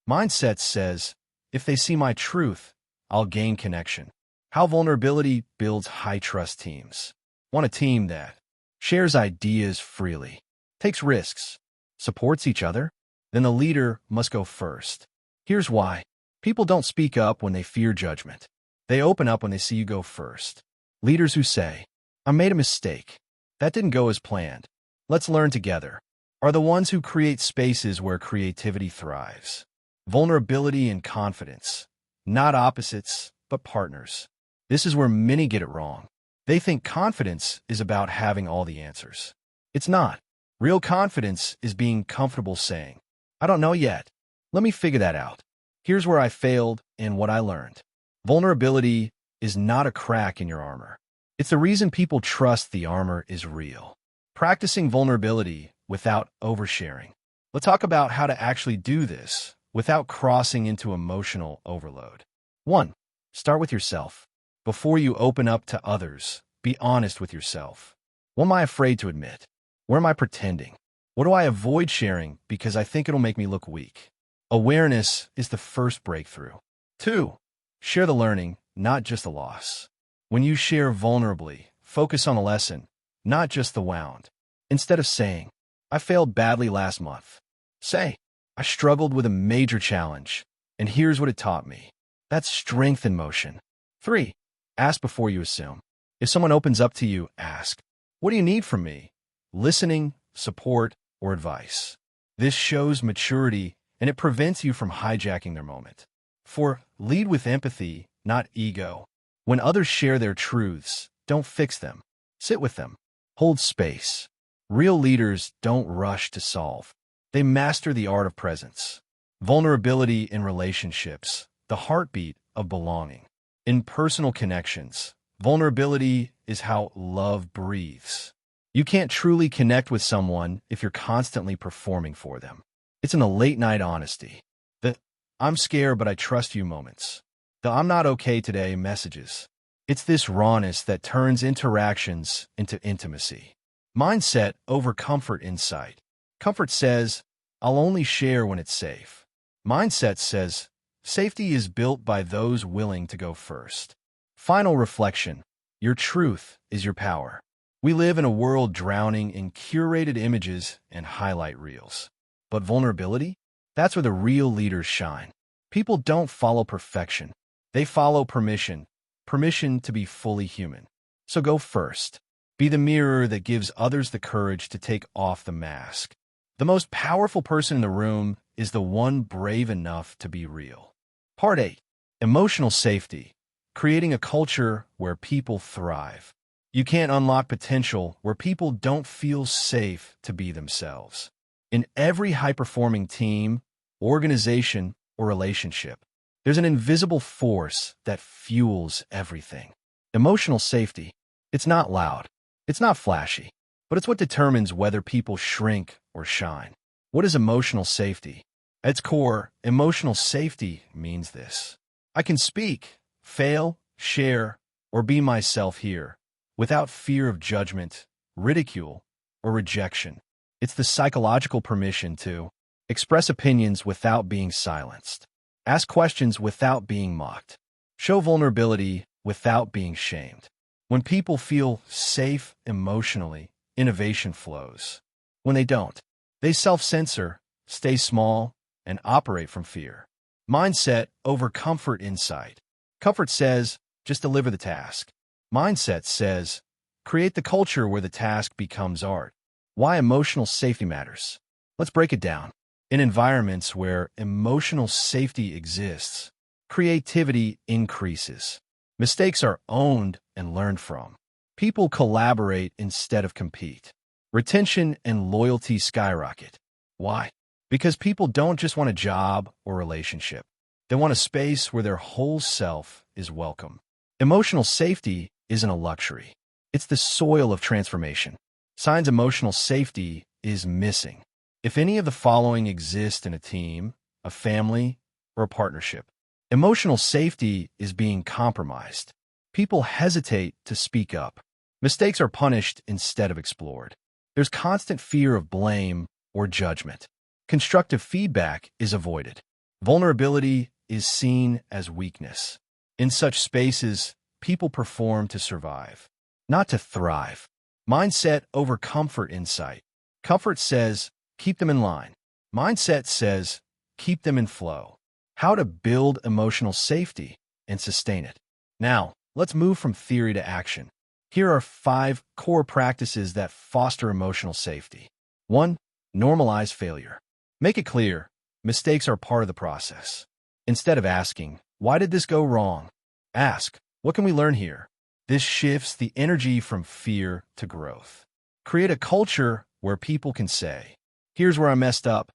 Speaker 1: Mindset says, if they see my truth, I'll gain connection. How vulnerability builds high-trust teams. Want a team that shares ideas freely, takes risks, supports each other? Then the leader must go first. Here's why. People don't speak up when they fear judgment. They open up when they see you go first. Leaders who say, I made a mistake. That didn't go as planned. Let's learn together. Are the ones who create spaces where creativity thrives. Vulnerability and confidence. Not opposites, but partners. This is where many get it wrong. They think confidence is about having all the answers. It's not. Real confidence is being comfortable saying, I don't know yet. Let me figure that out. Here's where I failed and what I learned. Vulnerability is not a crack in your armor. It's the reason people trust the armor is real. Practicing vulnerability without oversharing. Let's talk about how to actually do this without crossing into emotional overload. 1. Start with yourself. Before you open up to others, be honest with yourself. What am I afraid to admit? Where am I pretending? What do I avoid sharing because I think it'll make me look weak? Awareness is the first breakthrough. 2. Share the learning, not just the loss. When you share vulnerably, focus on a lesson, not just the wound. Instead of saying, I failed badly last month, say, I struggled with a major challenge, and here's what it taught me. That's strength in motion. 3. Ask before you assume. If someone opens up to you, ask, what do you need from me? Listening, support, or advice. This shows maturity, and it prevents you from hijacking their moment. 4. Lead with empathy, not ego. When others share their truths, don't fix them. Sit with them. Hold space. Real leaders don't rush to solve. They master the art of presence. Vulnerability in relationships, the heartbeat of belonging. In personal connections, vulnerability is how love breathes. You can't truly connect with someone if you're constantly performing for them. It's in the late-night honesty. The I'm scared but I trust you moments. The I'm not okay today messages. It's this rawness that turns interactions into intimacy. Mindset over comfort insight. Comfort says, I'll only share when it's safe. Mindset says, Safety is built by those willing to go first. Final reflection. Your truth is your power. We live in a world drowning in curated images and highlight reels. But vulnerability? That's where the real leaders shine. People don't follow perfection. They follow permission. Permission to be fully human. So go first. Be the mirror that gives others the courage to take off the mask. The most powerful person in the room is the one brave enough to be real. Part 8. Emotional safety. Creating a culture where people thrive. You can't unlock potential where people don't feel safe to be themselves. In every high-performing team, organization, or relationship, there's an invisible force that fuels everything. Emotional safety. It's not loud. It's not flashy. But it's what determines whether people shrink or shine. What is emotional safety? At its core, emotional safety means this. I can speak, fail, share, or be myself here without fear of judgment, ridicule, or rejection. It's the psychological permission to express opinions without being silenced, ask questions without being mocked, show vulnerability without being shamed. When people feel safe emotionally, innovation flows. When they don't, they self-censor, stay small, and operate from fear. Mindset over comfort insight. Comfort says, just deliver the task. Mindset says, create the culture where the task becomes art. Why emotional safety matters. Let's break it down. In environments where emotional safety exists, creativity increases. Mistakes are owned and learned from. People collaborate instead of compete. Retention and loyalty skyrocket. Why? Because people don't just want a job or relationship. They want a space where their whole self is welcome. Emotional safety isn't a luxury. It's the soil of transformation. Signs emotional safety is missing. If any of the following exist in a team, a family, or a partnership, emotional safety is being compromised. People hesitate to speak up. Mistakes are punished instead of explored. There's constant fear of blame or judgment. Constructive feedback is avoided. Vulnerability is seen as weakness. In such spaces, people perform to survive, not to thrive. Mindset over comfort insight. Comfort says, keep them in line. Mindset says, keep them in flow. How to build emotional safety and sustain it. Now, let's move from theory to action. Here are 5 core practices that foster emotional safety. 1. Normalize failure. Make it clear, mistakes are part of the process. Instead of asking, why did this go wrong? Ask, what can we learn here? This shifts the energy from fear to growth. Create a culture where people can say, here's where I messed up,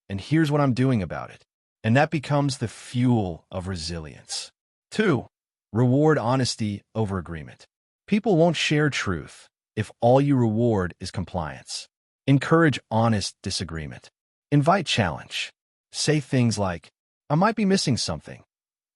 Speaker 1: and here's what I'm doing about it. And that becomes the fuel of resilience. 2. Reward honesty over agreement. People won't share truth if all you reward is compliance. Encourage honest disagreement. Invite challenge. Say things like, I might be missing something.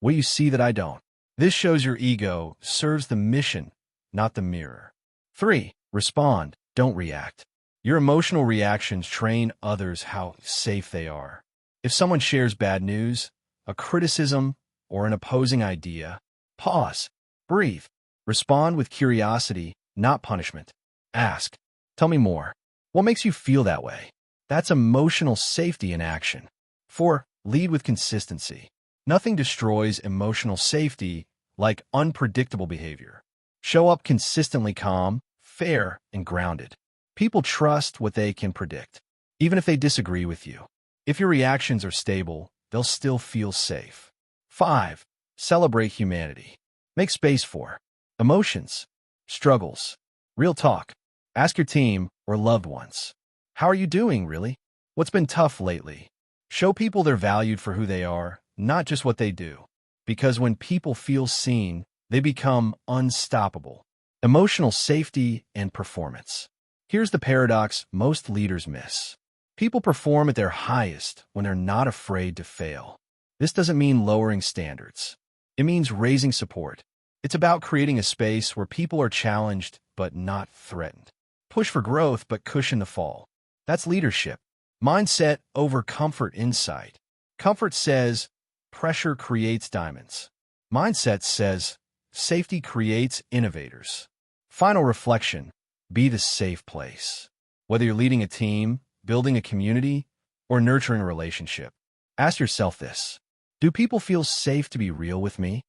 Speaker 1: Will you see that I don't? This shows your ego serves the mission, not the mirror. 3. Respond, don't react. Your emotional reactions train others how safe they are. If someone shares bad news, a criticism, or an opposing idea, pause, breathe. Respond with curiosity, not punishment. Ask, tell me more. What makes you feel that way? That's emotional safety in action. 4. Lead with consistency. Nothing destroys emotional safety like unpredictable behavior. Show up consistently calm, fair, and grounded. People trust what they can predict, even if they disagree with you. If your reactions are stable, they'll still feel safe. 5. Celebrate humanity. Make space for emotions, struggles, real talk. Ask your team or loved ones, how are you doing, really? What's been tough lately? Show people they're valued for who they are, not just what they do. Because when people feel seen, they become unstoppable. Emotional safety and performance. Here's the paradox most leaders miss. People perform at their highest when they're not afraid to fail. This doesn't mean lowering standards. It means raising support. It's about creating a space where people are challenged but not threatened. Push for growth but cushion the fall. That's leadership. Mindset over comfort insight. Comfort says, pressure creates diamonds. Mindset says, safety creates innovators. Final reflection, be the safe place. Whether you're leading a team, building a community, or nurturing a relationship, ask yourself this: do people feel safe to be real with me?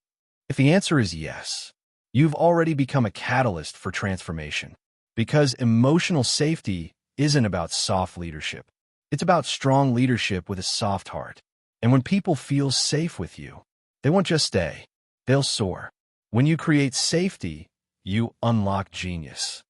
Speaker 1: If the answer is yes, you've already become a catalyst for transformation. Because emotional safety isn't about soft leadership. It's about strong leadership with a soft heart. And when people feel safe with you, they won't just stay, they'll soar. When you create safety, you unlock genius.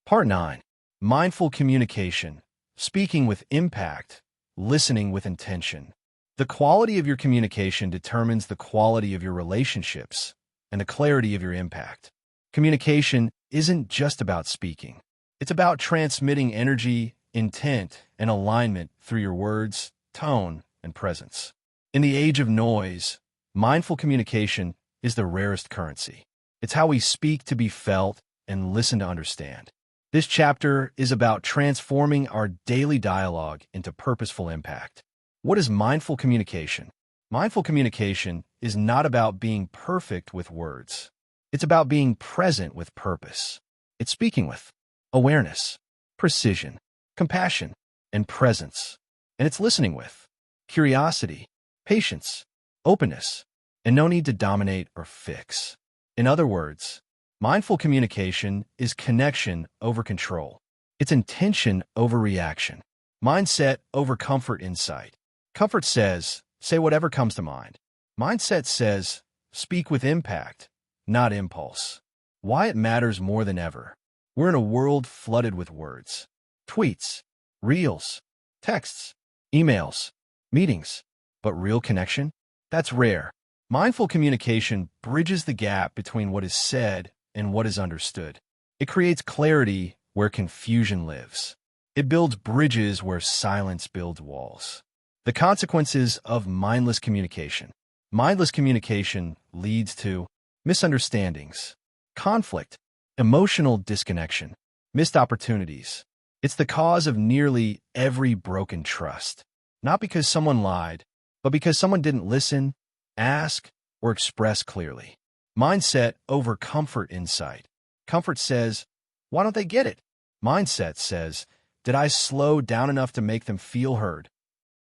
Speaker 1: Part 9. Mindful communication. Speaking with impact, listening with intention. The quality of your communication determines the quality of your relationships and the clarity of your impact. Communication isn't just about speaking. It's about transmitting energy, intent, and alignment through your words, tone, and presence. In the age of noise, mindful communication is the rarest currency. It's how we speak to be felt and listen to understand. This chapter is about transforming our daily dialogue into purposeful impact. What is mindful communication? Mindful communication is not about being perfect with words. It's about being present with purpose. It's speaking with awareness, precision, compassion, and presence. And it's listening with curiosity, patience, openness, and no need to dominate or fix. In other words, mindful communication is connection over control. It's intention over reaction. Mindset over comfort insight. Comfort says, say whatever comes to mind. Mindset says, speak with impact, not impulse. Why it matters more than ever. We're in a world flooded with words. Tweets, reels, texts, emails, meetings. But real connection? That's rare. Mindful communication bridges the gap between what is said and what is understood. It creates clarity where confusion lives. It builds bridges where silence builds walls. The consequences of mindless communication. Mindless communication leads to misunderstandings, conflict, emotional disconnection, missed opportunities. It's the cause of nearly every broken trust. Not because someone lied, but because someone didn't listen, ask, or express clearly. Mindset over comfort insight. Comfort says, why don't they get it? Mindset says, did I slow down enough to make them feel heard?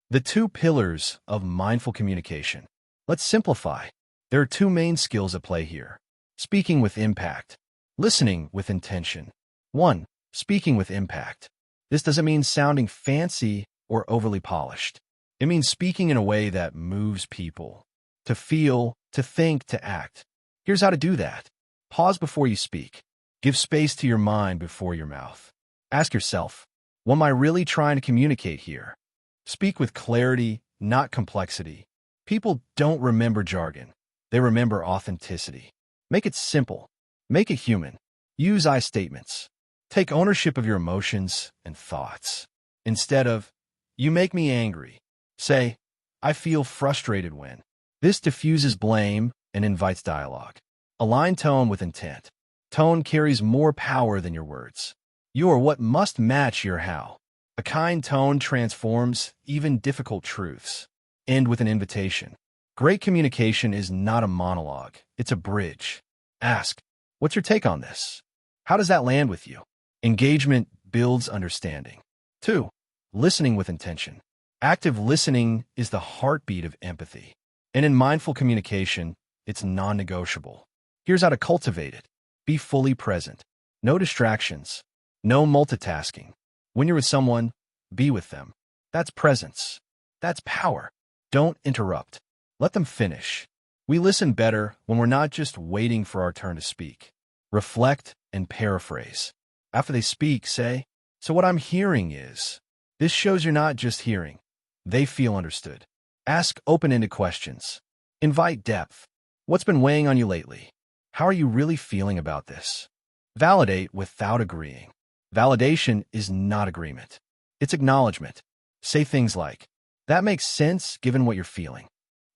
Speaker 1: The two pillars of mindful communication. Let's simplify. There are two main skills at play here. Speaking with impact. Listening with intention. 1. Speaking with impact. This doesn't mean sounding fancy or overly polished. It means speaking in a way that moves people. To feel, to think, to act. Here's how to do that. Pause before you speak. Give space to your mind before your mouth. Ask yourself, what am I really trying to communicate here? Speak with clarity, not complexity. People don't remember jargon. They remember authenticity. Make it simple. Make it human. Use I statements. Take ownership of your emotions and thoughts. Instead of, you make me angry, say, I feel frustrated when. This diffuses blame and invites dialogue. Align tone with intent. Tone carries more power than your words. You are what must match your how. A kind tone transforms even difficult truths. End with an invitation. Great communication is not a monologue. It's a bridge. Ask, what's your take on this? How does that land with you? Engagement builds understanding. 2. Listening with intention. Active listening is the heartbeat of empathy. And in mindful communication, it's non-negotiable. Here's how to cultivate it. Be fully present. No distractions. No multitasking. When you're with someone, be with them. That's presence. That's power. Don't interrupt. Let them finish. We listen better when we're not just waiting for our turn to speak. Reflect and paraphrase. After they speak, say, so what I'm hearing is, this shows you're not just hearing. They feel understood. Ask open-ended questions. Invite depth. What's been weighing on you lately? How are you really feeling about this? Validate without agreeing. Validation is not agreement. It's acknowledgement. Say things like, that makes sense given what you're feeling.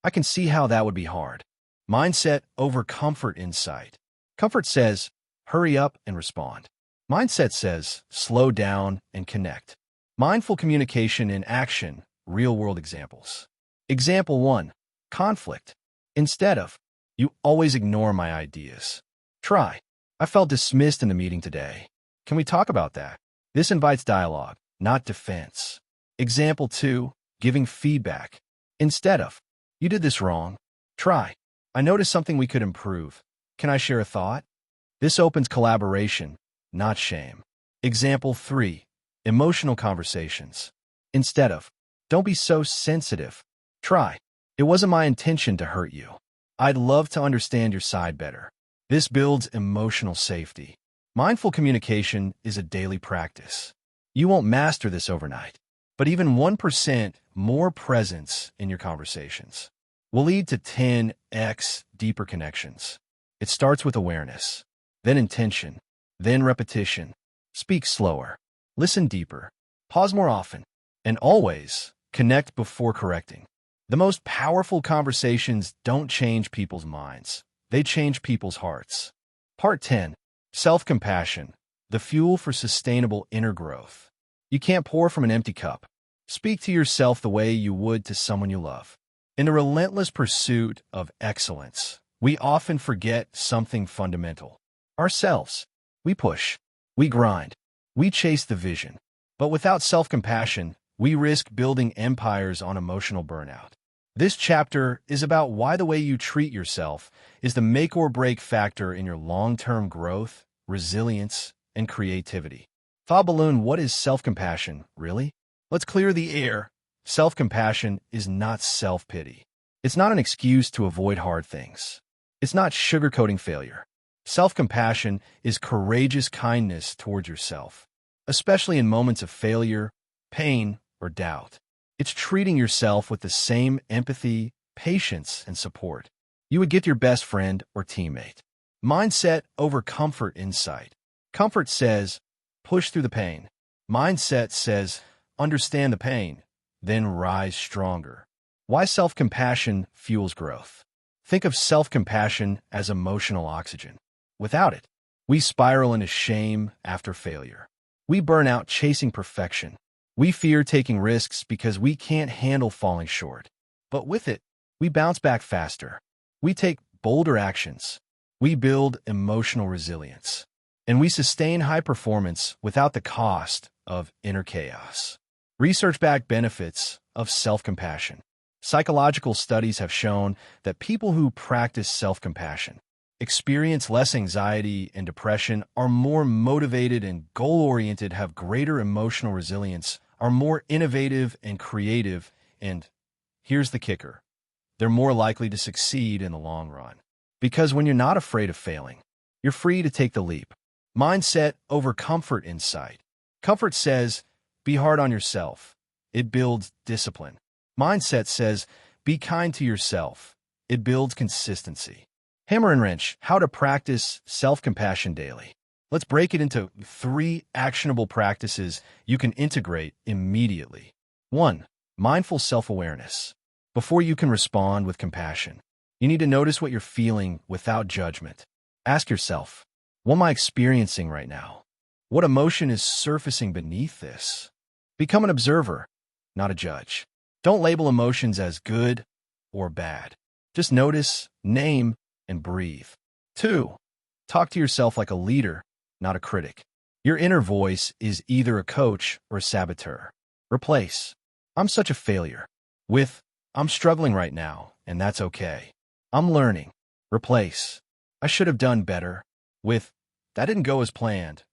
Speaker 1: I can see how that would be hard. Mindset over comfort insight. Comfort says, hurry up and respond. Mindset says, slow down and connect. Mindful communication in action, real-world examples. Example 1. conflict. Instead of, you always ignore my ideas. Try, I felt dismissed in the meeting today. Can we talk about that? This invites dialogue, not defense. Example 2, giving feedback. Instead of, you did this wrong. Try, I noticed something we could improve. Can I share a thought? This opens collaboration, not shame. Example 3, emotional conversations. Instead of, don't be so sensitive. Try, it wasn't my intention to hurt you. I'd love to understand your side better. This builds emotional safety. Mindful communication is a daily practice. You won't master this overnight, but even 1% more presence in your conversations will lead to 10x deeper connections. It starts with awareness, then intention, then repetition. Speak slower, listen deeper, pause more often, and always connect before correcting. The most powerful conversations don't change people's minds. They change people's hearts. Part 10. Self-compassion, the fuel for sustainable inner growth. You can't pour from an empty cup. Speak to yourself the way you would to someone you love. In the relentless pursuit of excellence, we often forget something fundamental. Ourselves. We push. We grind. We chase the vision. But without self-compassion, we risk building empires on emotional burnout. This chapter is about why the way you treat yourself is the make or break factor in your long-term growth, resilience, and creativity. Thought balloon, what is self-compassion, really? Let's clear the air. Self-compassion is not self-pity. It's not an excuse to avoid hard things. It's not sugarcoating failure. Self-compassion is courageous kindness towards yourself, especially in moments of failure, pain, or doubt. It's treating yourself with the same empathy, patience, and support you would get your best friend or teammate. Mindset over comfort insight. Comfort says, push through the pain. Mindset says, understand the pain, then rise stronger. Why self-compassion fuels growth. Think of self-compassion as emotional oxygen. Without it, we spiral into shame after failure. We burn out chasing perfection. We fear taking risks because we can't handle falling short. But with it, we bounce back faster. We take bolder actions. We build emotional resilience. And we sustain high performance without the cost of inner chaos. Research-backed benefits of self-compassion. Psychological studies have shown that people who practice self-compassion experience less anxiety and depression, are more motivated and goal-oriented, have greater emotional resilience, are more innovative and creative, and here's the kicker, they're more likely to succeed in the long run. Because when you're not afraid of failing, you're free to take the leap. Mindset over comfort insight. Comfort says, be hard on yourself. It builds discipline. Mindset says, be kind to yourself. It builds consistency. Hammer and wrench, how to practice self-compassion daily. Let's break it into 3 actionable practices you can integrate immediately. 1. Mindful self-awareness. Before you can respond with compassion, you need to notice what you're feeling without judgment. Ask yourself, what am I experiencing right now? What emotion is surfacing beneath this? Become an observer, not a judge. Don't label emotions as good or bad. Just notice, name, and breathe. 2. Talk to yourself like a leader, not a critic. Your inner voice is either a coach or a saboteur. Replace, I'm such a failure, with, I'm struggling right now, and that's okay. I'm learning. Replace, I should have done better, with, that didn't go as planned.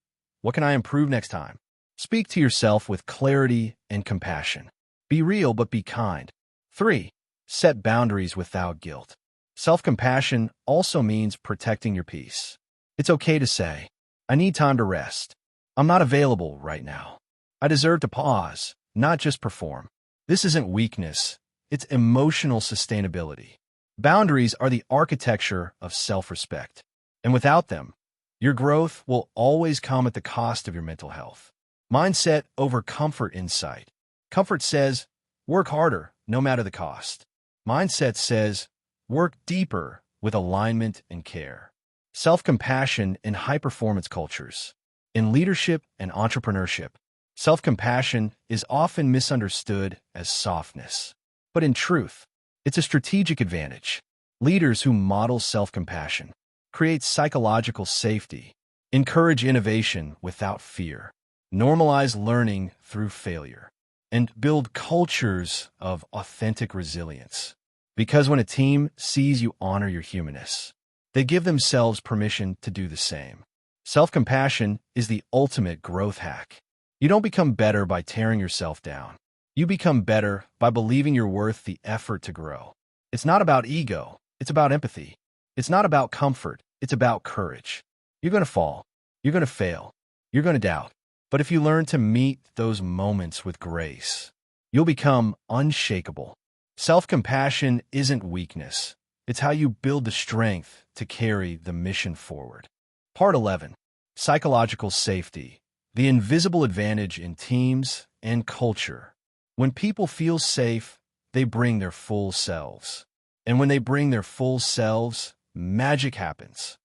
Speaker 1: What can I improve next time? Speak to yourself with clarity and compassion. Be real, but be kind. 3. Set boundaries without guilt. Self-compassion also means protecting your peace. It's okay to say, I need time to rest. I'm not available right now. I deserve to pause, not just perform. This isn't weakness. It's emotional sustainability. Boundaries are the architecture of self-respect. And without them, your growth will always come at the cost of your mental health. Mindset over comfort insight. Comfort says, work harder, no matter the cost. Mindset says, work deeper with alignment and care. Self-compassion in high-performance cultures. In leadership and entrepreneurship, self-compassion is often misunderstood as softness. But in truth, It's a strategic advantage. Leaders who model self-compassion, create psychological safety, encourage innovation without fear, normalize learning through failure, and build cultures of authentic resilience. Because when a team sees you honor your humanness, they give themselves permission to do the same. Self-compassion is the ultimate growth hack. You don't become better by tearing yourself down. You become better by believing you're worth the effort to grow. It's not about ego, it's about empathy. It's not about comfort, it's about courage. You're going to fall, you're going to fail, you're going to doubt. But if you learn to meet those moments with grace, you'll become unshakable. Self-compassion isn't weakness. It's how you build the strength to carry the mission forward. Part 11. Psychological safety. The invisible advantage in teams and culture. When people feel safe, they bring their full selves. And when they bring their full selves, magic happens.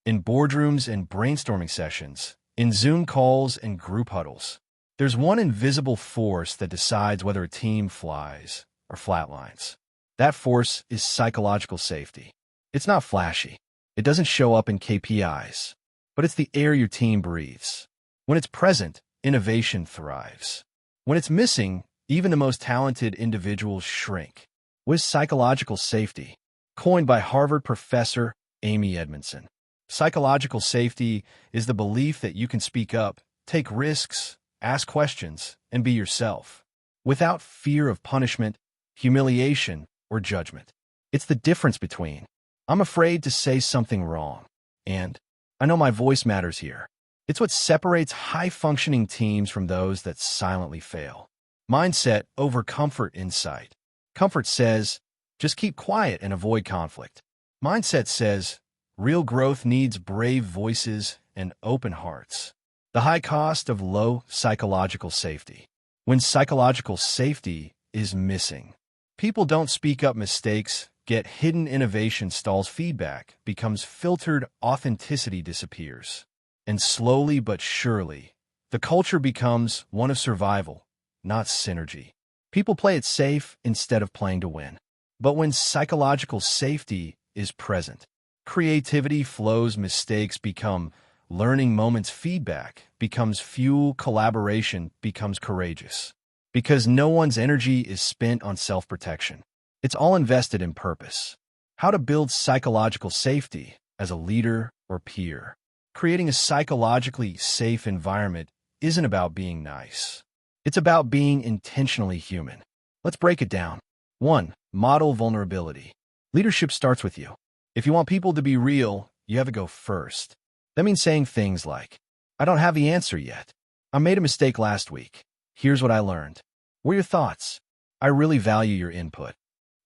Speaker 1: In boardrooms and brainstorming sessions, in Zoom calls and group huddles, there's one invisible force that decides whether a team flies or flatlines. That force is psychological safety. It's not flashy. It doesn't show up in KPIs, but it's the air your team breathes. When it's present, innovation thrives. When it's missing, even the most talented individuals shrink. What is psychological safety? Coined by Harvard professor Amy Edmondson. Psychological safety is the belief that you can speak up, take risks, ask questions, and be yourself, without fear of punishment, humiliation, or judgment. It's the difference between, I'm afraid to say something wrong, and I know my voice matters here. It's what separates high-functioning teams from those that silently fail. Mindset over comfort insight. Comfort says, just keep quiet and avoid conflict. Mindset says, real growth needs brave voices and open hearts. The high cost of low psychological safety. When psychological safety is missing, people don't speak up, mistakes get hidden, innovation stalls, feedback becomes filtered, authenticity disappears. And slowly but surely, the culture becomes one of survival, not synergy. People play it safe instead of playing to win. But when psychological safety is present, creativity flows, mistakes become learning moments, feedback becomes fuel, collaboration becomes courageous. Because no one's energy is spent on self-protection. It's all invested in purpose. How to build psychological safety as a leader or peer. Creating a psychologically safe environment isn't about being nice. It's about being intentionally human. Let's break it down. 1. Model vulnerability. Leadership starts with you. If you want people to be real, you have to go first. That means saying things like, I don't have the answer yet. I made a mistake last week. Here's what I learned. What are your thoughts? I really value your input.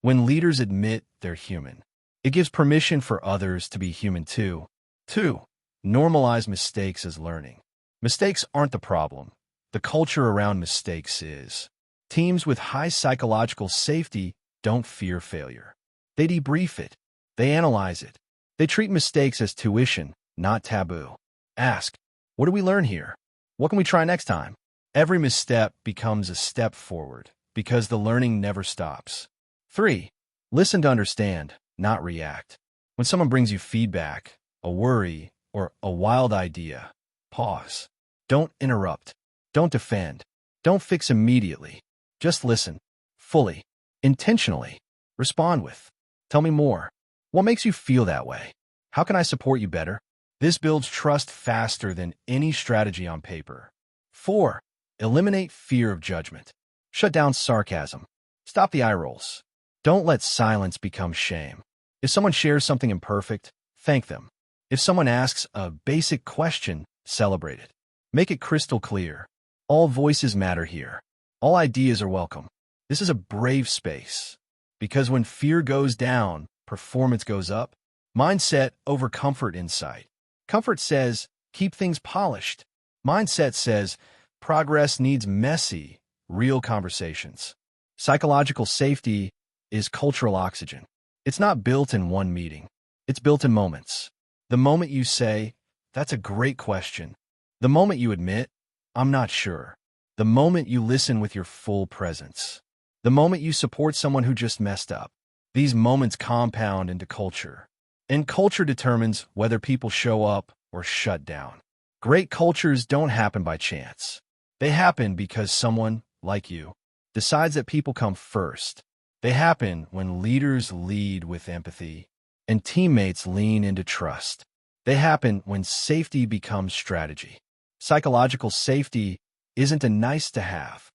Speaker 1: When leaders admit they're human, it gives permission for others to be human too. 2. Normalize mistakes as learning. Mistakes aren't the problem. The culture around mistakes is. Teams with high psychological safety don't fear failure. They debrief it. They analyze it. They treat mistakes as tuition, not taboo. Ask, what did we learn here? What can we try next time? Every misstep becomes a step forward because the learning never stops. 3. Listen to understand, not react. When someone brings you feedback, a worry, or a wild idea, pause. Don't interrupt. Don't defend. Don't fix immediately. Just listen. Fully. Intentionally. Respond with, tell me more. What makes you feel that way? How can I support you better? This builds trust faster than any strategy on paper. 4. Eliminate fear of judgment. Shut down sarcasm. Stop the eye rolls. Don't let silence become shame. If someone shares something imperfect, thank them. If someone asks a basic question, celebrate it. Make it crystal clear. All voices matter here. All ideas are welcome. This is a brave space. Because when fear goes down, performance goes up. Mindset over comfort insight. Comfort says, keep things polished. Mindset says, progress needs messy, real conversations. Psychological safety is cultural oxygen. It's not built in one meeting. It's built in moments. The moment you say, that's a great question. The moment you admit, I'm not sure. The moment you listen with your full presence. The moment you support someone who just messed up. These moments compound into culture, and culture determines whether people show up or shut down. Great cultures don't happen by chance. They happen because someone, like you, decides that people come first. They happen when leaders lead with empathy and teammates lean into trust. They happen when safety becomes strategy. Psychological safety isn't a nice to have.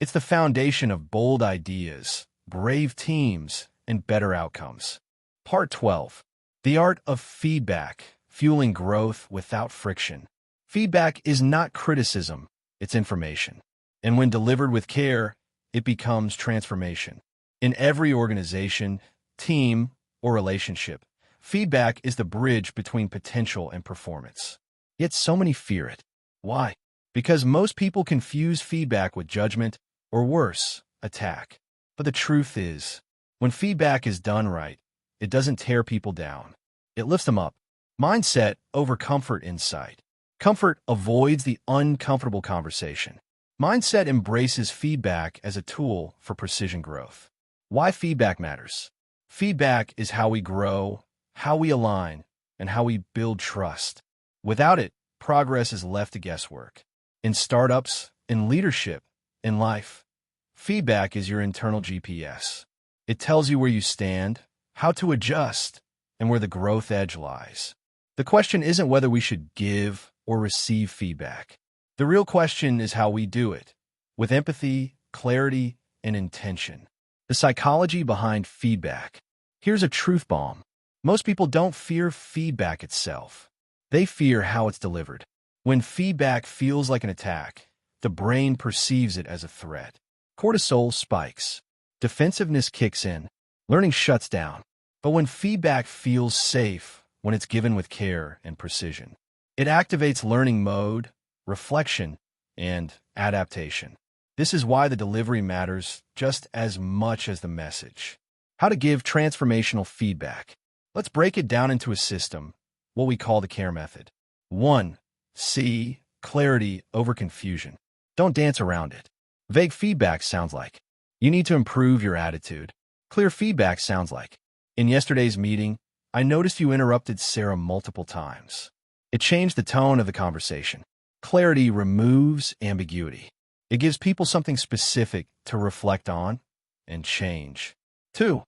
Speaker 1: It's the foundation of bold ideas, brave teams, and better outcomes. Part 12. The art of feedback, fueling growth without friction. Feedback is not criticism, it's information. And when delivered with care, it becomes transformation. In every organization, team, or relationship, feedback is the bridge between potential and performance. Yet so many fear it. Why? Because most people confuse feedback with judgment, or worse, attack. But the truth is, when feedback is done right, it doesn't tear people down. It lifts them up. Mindset over comfort insight. Comfort avoids the uncomfortable conversation. Mindset embraces feedback as a tool for precision growth. Why feedback matters. Feedback is how we grow, how we align, and how we build trust. Without it, progress is left to guesswork. In startups, in leadership, in life, feedback is your internal GPS. It tells you where you stand, how to adjust, and where the growth edge lies. The question isn't whether we should give or receive feedback. The real question is how we do it, with empathy, clarity, and intention. The psychology behind feedback. Here's a truth bomb. Most people don't fear feedback itself. They fear how it's delivered. When feedback feels like an attack, the brain perceives it as a threat. Cortisol spikes. Defensiveness kicks in. Learning shuts down. But when feedback feels safe, when it's given with care and precision, it activates learning mode, reflection, and adaptation. This is why the delivery matters just as much as the message. How to give transformational feedback. Let's break it down into a system, what we call the CARE method. 1. C. Clarity over confusion. Don't dance around it. Vague feedback sounds like, you need to improve your attitude. Clear feedback sounds like, in yesterday's meeting, I noticed you interrupted Sarah multiple times. It changed the tone of the conversation. Clarity removes ambiguity. It gives people something specific to reflect on and change. 2.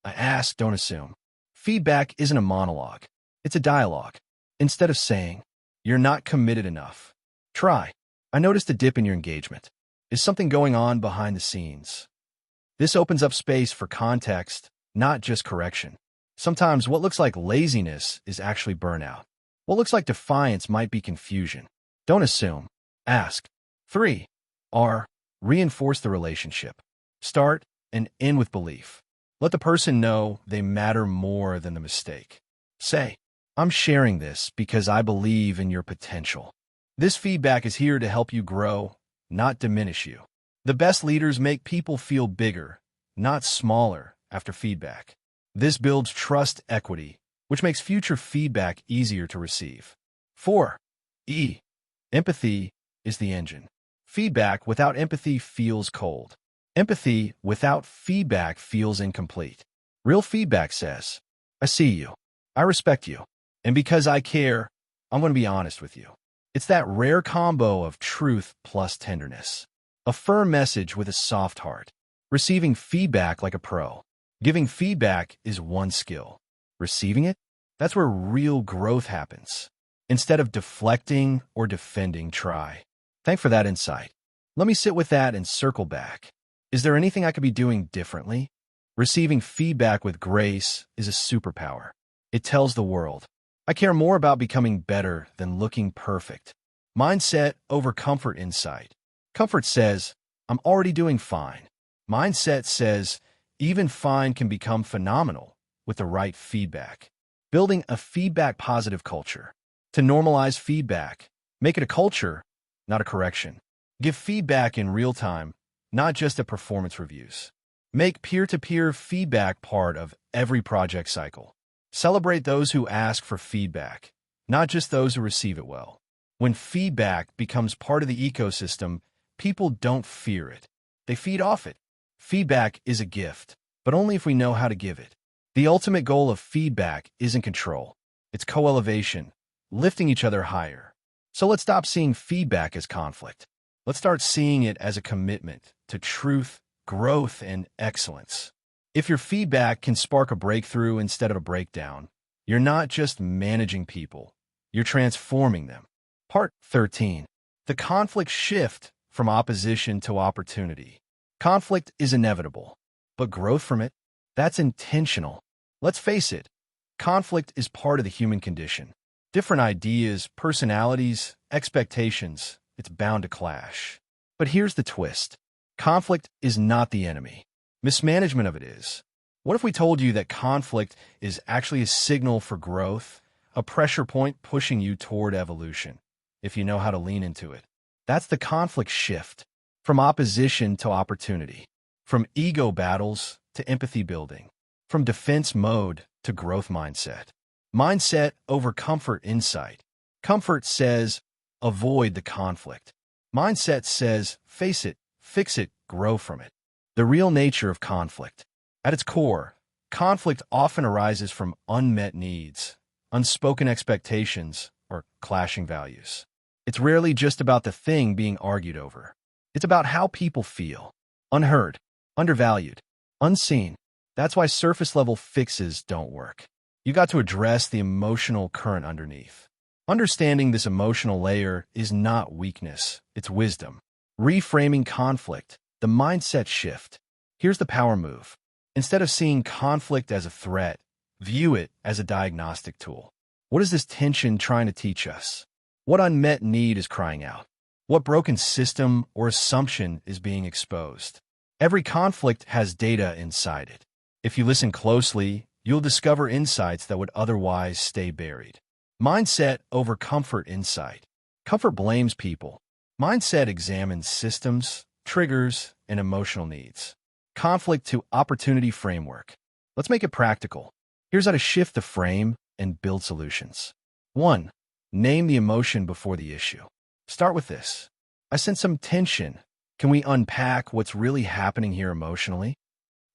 Speaker 1: I ask, don't assume. Feedback isn't a monologue. It's a dialogue. Instead of saying, you're not committed enough, try, I noticed a dip in your engagement. Is something going on behind the scenes? This opens up space for context, not just correction. Sometimes what looks like laziness is actually burnout. What looks like defiance might be confusion. Don't assume. Ask. 3. R. Reinforce the relationship. Start and end with belief. Let the person know they matter more than the mistake. Say, I'm sharing this because I believe in your potential. This feedback is here to help you grow, not diminish you. The best leaders make people feel bigger, not smaller, after feedback. This builds trust equity, which makes future feedback easier to receive. 4. E. Empathy is the engine. Feedback without empathy feels cold. Empathy without feedback feels incomplete. Real feedback says, I see you, I respect you, and because I care, I'm going to be honest with you. It's that rare combo of truth plus tenderness. A firm message with a soft heart. Receiving feedback like a pro. Giving feedback is one skill. Receiving it? That's where real growth happens. Instead of deflecting or defending, try. Thanks for that insight. Let me sit with that and circle back. Is there anything I could be doing differently? Receiving feedback with grace is a superpower. It tells the world, I care more about becoming better than looking perfect. Mindset over comfort insight. Comfort says, I'm already doing fine. Mindset says, even fine can become phenomenal with the right feedback. Building a feedback positive culture. To normalize feedback, make it a culture, not a correction. Give feedback in real time, not just at performance reviews. Make peer-to-peer feedback part of every project cycle. Celebrate those who ask for feedback, not just those who receive it well. When feedback becomes part of the ecosystem, people don't fear it. They feed off it. Feedback is a gift. but only if we know how to give it. The ultimate goal of feedback isn't control. It's co-elevation, lifting each other higher. So let's stop seeing feedback as conflict. Let's start seeing it as a commitment to truth, growth, and excellence. If your feedback can spark a breakthrough instead of a breakdown, you're not just managing people, you're transforming them. Part 13. The conflict shift from opposition to opportunity. Conflict is inevitable, but growth from it, that's intentional. Let's face it, conflict is part of the human condition. Different ideas, personalities, expectations, it's bound to clash. But here's the twist. Conflict is not the enemy. Mismanagement of it is. What if we told you that conflict is actually a signal for growth, a pressure point pushing you toward evolution, if you know how to lean into it? That's the conflict shift, from opposition to opportunity, from ego battles to empathy building, from defense mode to growth mindset. Mindset over comfort insight. Comfort says, avoid the conflict. Mindset says, face it, fix it, grow from it. The real nature of conflict. At its core, conflict often arises from unmet needs, unspoken expectations, or clashing values. It's rarely just about the thing being argued over. It's about how people feel. Unheard, undervalued, unseen. That's why surface-level fixes don't work. You got to address the emotional current underneath. Understanding this emotional layer is not weakness, it's wisdom. Reframing conflict, the mindset shift. Here's the power move. Instead of seeing conflict as a threat, view it as a diagnostic tool. What is this tension trying to teach us? What unmet need is crying out? What broken system or assumption is being exposed? Every conflict has data inside it. If you listen closely, you'll discover insights that would otherwise stay buried. Mindset over comfort insight. Comfort blames people. Mindset examines systems, triggers, and emotional needs. Conflict to opportunity framework. Let's make it practical. Here's how to shift the frame and build solutions. 1. Name the emotion before the issue. Start with this. I sense some tension. Can we unpack what's really happening here emotionally?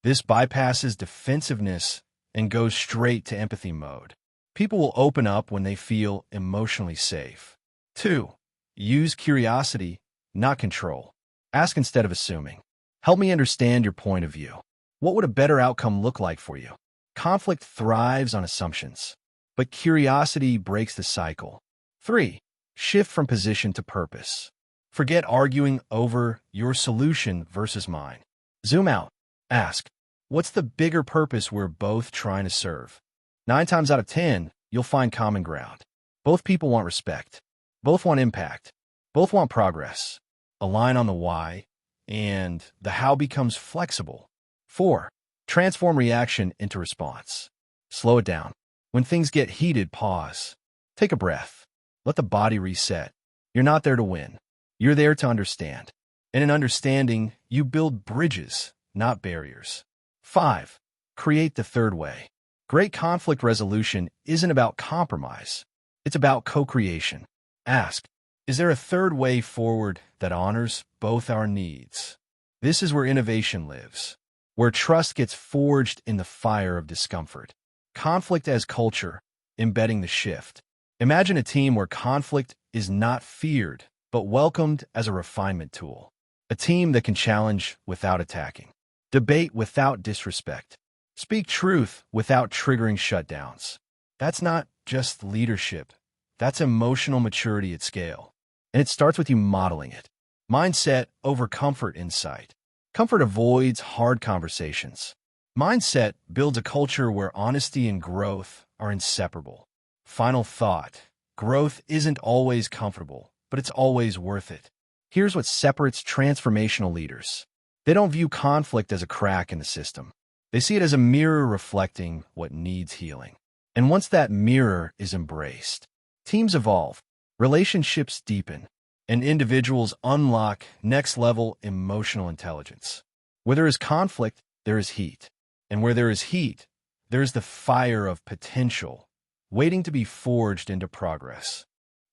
Speaker 1: This bypasses defensiveness and goes straight to empathy mode. People will open up when they feel emotionally safe. 2. Use curiosity, not control. Ask instead of assuming. Help me understand your point of view. What would a better outcome look like for you? Conflict thrives on assumptions, but curiosity breaks the cycle. 3. Shift from position to purpose. Forget arguing over your solution versus mine. Zoom out. Ask, what's the bigger purpose we're both trying to serve? 9 times out of 10, you'll find common ground. Both people want respect. Both want impact. Both want progress. Align on the why, and the how becomes flexible. 4. Transform reaction into response. Slow it down. When things get heated, pause. Take a breath. Let the body reset. You're not there to win. You're there to understand. And in understanding, you build bridges, not barriers. 5. Create the third way. Great conflict resolution isn't about compromise. It's about co-creation. Ask, is there a third way forward that honors both our needs? This is where innovation lives, where trust gets forged in the fire of discomfort. Conflict as culture, embedding the shift. Imagine a team where conflict is not feared, but welcomed as a refinement tool. A team that can challenge without attacking, debate without disrespect, speak truth without triggering shutdowns. That's not just leadership. That's emotional maturity at scale. And it starts with you modeling it. Mindset over comfort insight. Comfort avoids hard conversations. Mindset builds a culture where honesty and growth are inseparable. Final thought. Growth isn't always comfortable, but it's always worth it. Here's what separates transformational leaders. They don't view conflict as a crack in the system. They see it as a mirror reflecting what needs healing. And once that mirror is embraced, teams evolve, relationships deepen, and individuals unlock next-level emotional intelligence. Where there is conflict, there is heat. And where there is heat, there is the fire of potential, waiting to be forged into progress.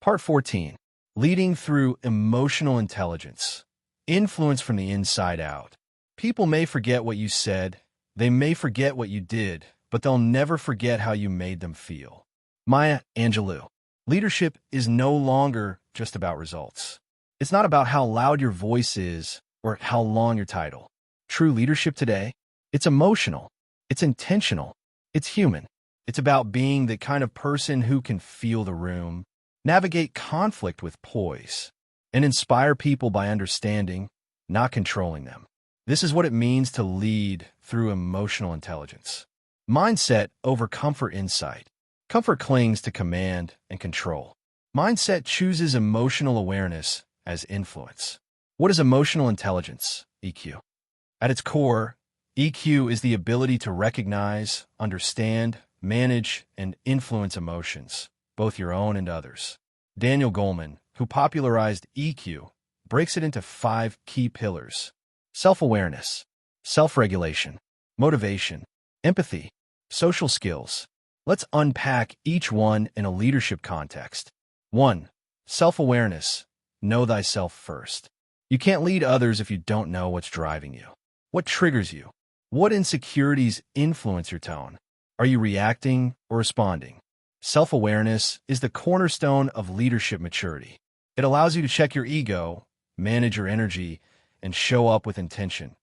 Speaker 1: Part 14. Leading through emotional intelligence. Influence from the inside out. People may forget what you said, They may forget what you did, but they'll never forget how you made them feel. Maya Angelou. Leadership is no longer just about results. It's not about how loud your voice is or how long your title. True leadership today, it's emotional, it's intentional, it's human. It's about being the kind of person who can feel the room, navigate conflict with poise, and inspire people by understanding, not controlling them. This is what it means to lead through emotional intelligence. Mindset over comfort insight. Comfort clings to command and control. Mindset chooses emotional awareness as influence. What is emotional intelligence, EQ? At its core, EQ is the ability to recognize, understand, manage, and influence emotions, both your own and others. Daniel Goleman, who popularized EQ, breaks it into 5 key pillars: self-awareness, self-regulation, motivation, empathy, social skills. Let's unpack each one in a leadership context. 1. Self-awareness. Know thyself first. You can't lead others if you don't know what's driving you. What triggers you? What insecurities influence your tone? Are you reacting or responding? Self-awareness is the cornerstone of leadership maturity. It allows you to check your ego, manage your energy, and show up with intention,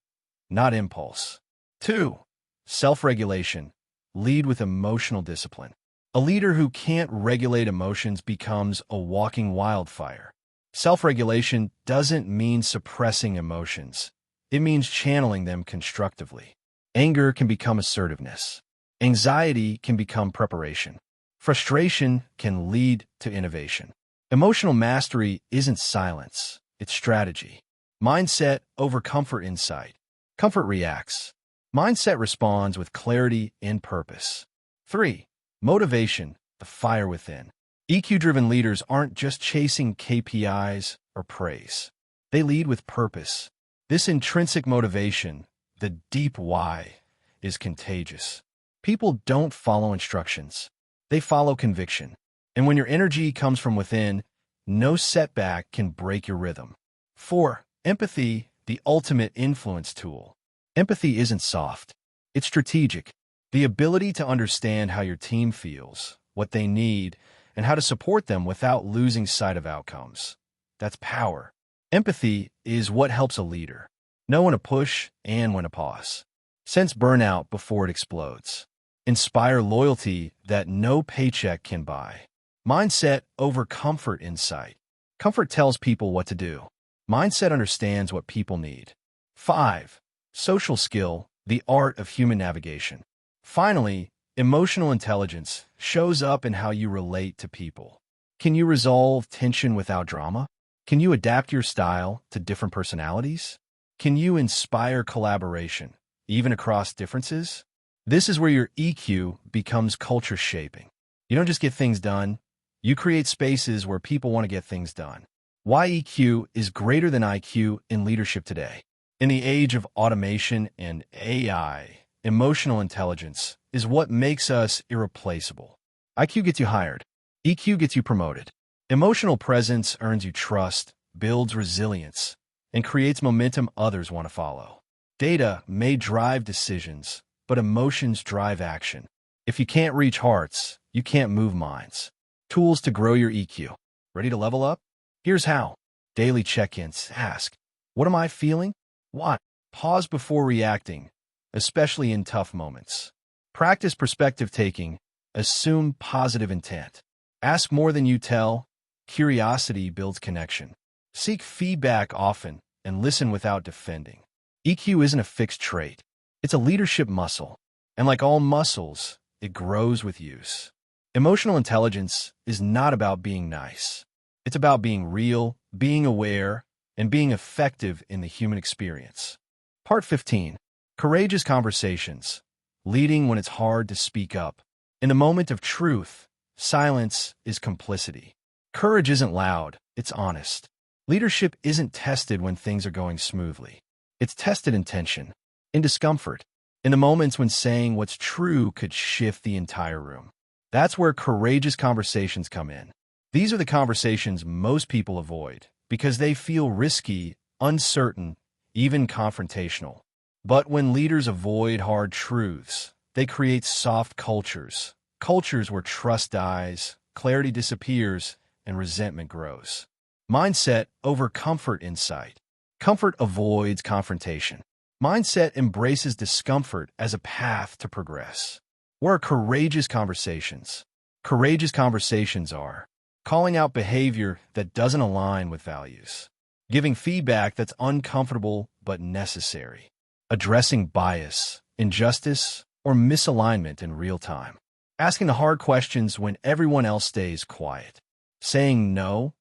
Speaker 1: not impulse. 2. Self-regulation. Lead with emotional discipline. A leader who can't regulate emotions becomes a walking wildfire. Self-regulation doesn't mean suppressing emotions. It means channeling them constructively. Anger can become assertiveness. Anxiety can become preparation. Frustration can lead to innovation. Emotional mastery isn't silence, it's strategy. Mindset over comfort insight. Comfort reacts. Mindset responds with clarity and purpose. 3. Motivation, the fire within. EQ-driven leaders aren't just chasing KPIs or praise. They lead with purpose. This intrinsic motivation, the deep why, is contagious. People don't follow instructions. They follow conviction. And when your energy comes from within, no setback can break your rhythm. 4. Empathy, the ultimate influence tool. Empathy isn't soft. It's strategic. The ability to understand how your team feels, what they need, and how to support them without losing sight of outcomes. That's power. Empathy is what helps a leader know when to push and when to pause. Sense burnout before it explodes. Inspire loyalty that no paycheck can buy. Mindset over comfort insight. Comfort tells people what to do. Mindset understands what people need. 5. Social skill, the art of human navigation. Finally, emotional intelligence shows up in how you relate to people. Can you resolve tension without drama? Can you adapt your style to different personalities? Can you inspire collaboration, even across differences? This is where your EQ becomes culture shaping. You don't just get things done, you create spaces where people want to get things done. Why EQ is greater than IQ in leadership today. In the age of automation and AI, emotional intelligence is what makes us irreplaceable. IQ gets you hired. EQ gets you promoted. Emotional presence earns you trust, builds resilience, and creates momentum others want to follow. Data may drive decisions, but emotions drive action. If you can't reach hearts, you can't move minds. Tools to grow your EQ. Ready to level up? Here's how. Daily check-ins. Ask, what am I feeling? What? Pause before reacting, especially in tough moments. Practice perspective taking. Assume positive intent. Ask more than you tell. Curiosity builds connection. Seek feedback often and listen without defending. EQ isn't a fixed trait. It's a leadership muscle. And like all muscles, it grows with use. Emotional intelligence is not about being nice. It's about being real, being aware, and being effective in the human experience. Part 15. Courageous conversations. Leading when it's hard to speak up. In the moment of truth, silence is complicity. Courage isn't loud, it's honest. Leadership isn't tested when things are going smoothly. It's tested in tension, in discomfort, in the moments when saying what's true could shift the entire room. That's where courageous conversations come in. These are the conversations most people avoid because they feel risky, uncertain, even confrontational. But when leaders avoid hard truths, they create soft cultures, cultures where trust dies, clarity disappears, and resentment grows. Mindset over comfort insight. Comfort avoids confrontation. Mindset embraces discomfort as a path to progress. What are courageous conversations? Courageous conversations are calling out behavior that doesn't align with values, giving feedback that's uncomfortable but necessary, addressing bias, injustice, or misalignment in real time, asking the hard questions when everyone else stays quiet, saying no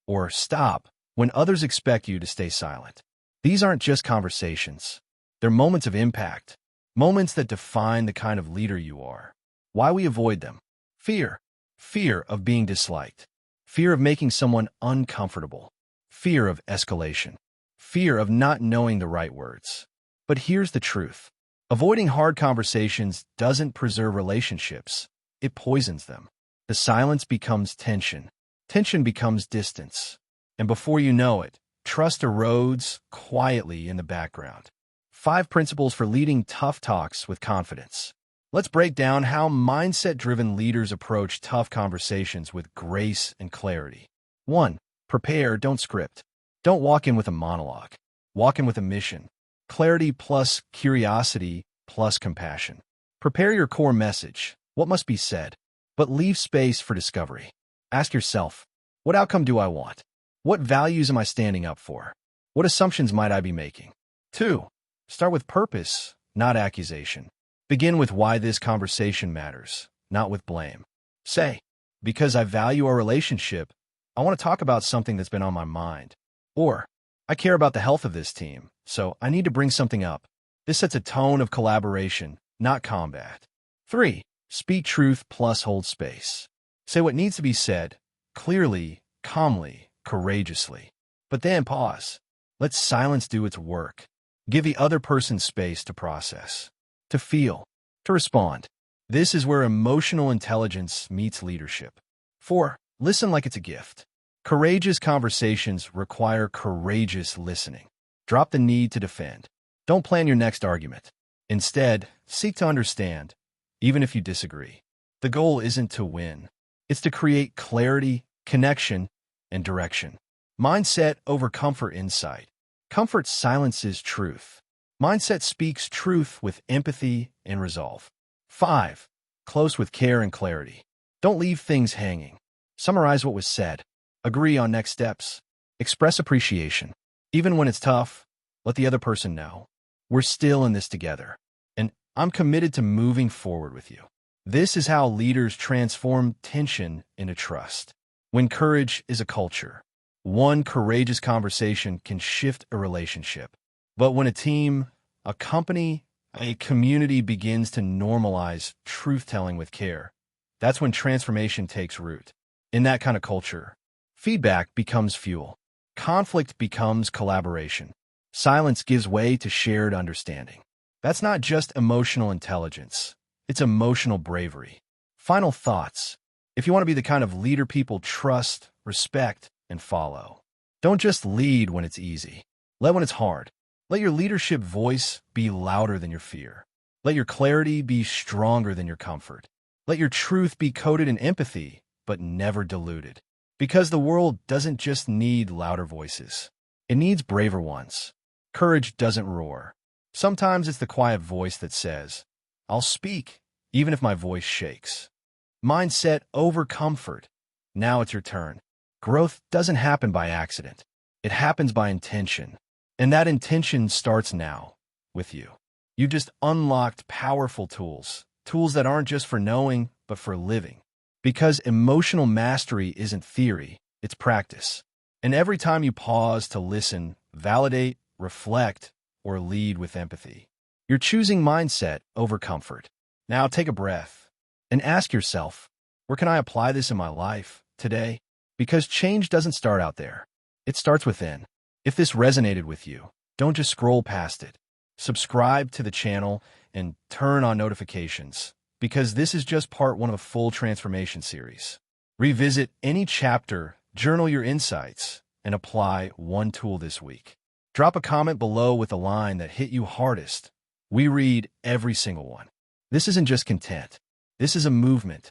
Speaker 1: or stop when others expect you to stay silent. These aren't just conversations. They're moments of impact, moments that define the kind of leader you are. Why we avoid them? Fear. Fear of being disliked. Fear of making someone uncomfortable. Fear of escalation. Fear of not knowing the right words. But here's the truth. Avoiding hard conversations doesn't preserve relationships. It poisons them. The silence becomes tension. Tension becomes distance. And before you know it, trust erodes quietly in the background. 5 principles for leading tough talks with confidence. Let's break down how mindset-driven leaders approach tough conversations with grace and clarity. 1. Prepare, don't script. Don't walk in with a monologue. Walk in with a mission. Clarity plus curiosity plus compassion. Prepare your core message, what must be said, but leave space for discovery. Ask yourself, what outcome do I want? What values am I standing up for? What assumptions might I be making? 2. Start with purpose, not accusation. Begin with why this conversation matters, not with blame. Say, because I value our relationship, I want to talk about something that's been on my mind. Or, I care about the health of this team, so I need to bring something up. This sets a tone of collaboration, not combat. 3. Speak truth plus hold space. Say what needs to be said, clearly, calmly, courageously. But then pause. Let silence do its work. Give the other person space to process, to feel, to respond. This is where emotional intelligence meets leadership. 4. Listen like it's a gift. Courageous conversations require courageous listening. Drop the need to defend. Don't plan your next argument. Instead, seek to understand, even if you disagree. The goal isn't to win. It's to create clarity, connection, and direction. Mindset over comfort insight. Comfort silences truth. Mindset speaks truth with empathy and resolve. 5. Close with care and clarity. Don't leave things hanging. Summarize what was said. Agree on next steps. Express appreciation. Even when it's tough, let the other person know. We're still in this together, and I'm committed to moving forward with you. This is how leaders transform tension into trust. When courage is a culture, one courageous conversation can shift a relationship. But when a team, a company, a community begins to normalize truth-telling with care, that's when transformation takes root. In that kind of culture, feedback becomes fuel. Conflict becomes collaboration. Silence gives way to shared understanding. That's not just emotional intelligence. It's emotional bravery. Final thoughts. If you want to be the kind of leader people trust, respect, and follow, don't just lead when it's easy. Let when it's hard. Let your leadership voice be louder than your fear. Let your clarity be stronger than your comfort. Let your truth be coated in empathy, but never diluted. Because the world doesn't just need louder voices. It needs braver ones. Courage doesn't roar. Sometimes it's the quiet voice that says, I'll speak, even if my voice shakes. Mindset over comfort. Now it's your turn. Growth doesn't happen by accident. It happens by intention. And that intention starts now, with you. You've just unlocked powerful tools. Tools that aren't just for knowing, but for living. Because emotional mastery isn't theory, it's practice. And every time you pause to listen, validate, reflect, or lead with empathy, you're choosing mindset over comfort. Now take a breath and ask yourself, where can I apply this in my life today? Because change doesn't start out there. It starts within. If this resonated with you, don't just scroll past it. Subscribe to the channel and turn on notifications, because this is just part 1 of a full transformation series. Revisit any chapter, journal your insights, and apply one tool this week. Drop a comment below with a line that hit you hardest We read every single one. This isn't just content. This is a movement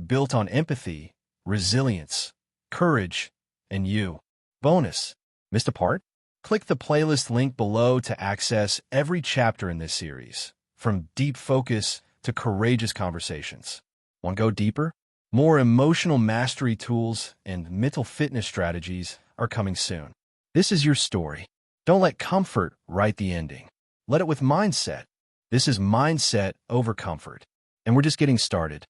Speaker 1: built on empathy, resilience, courage, and you. Bonus. Missed a part? Click the playlist link below to access every chapter in this series, from deep focus to courageous conversations. Want to go deeper? More emotional mastery tools and mental fitness strategies are coming soon. This is your story. Don't let comfort write the ending. Let it with mindset. This is mindset over comfort. And we're just getting started.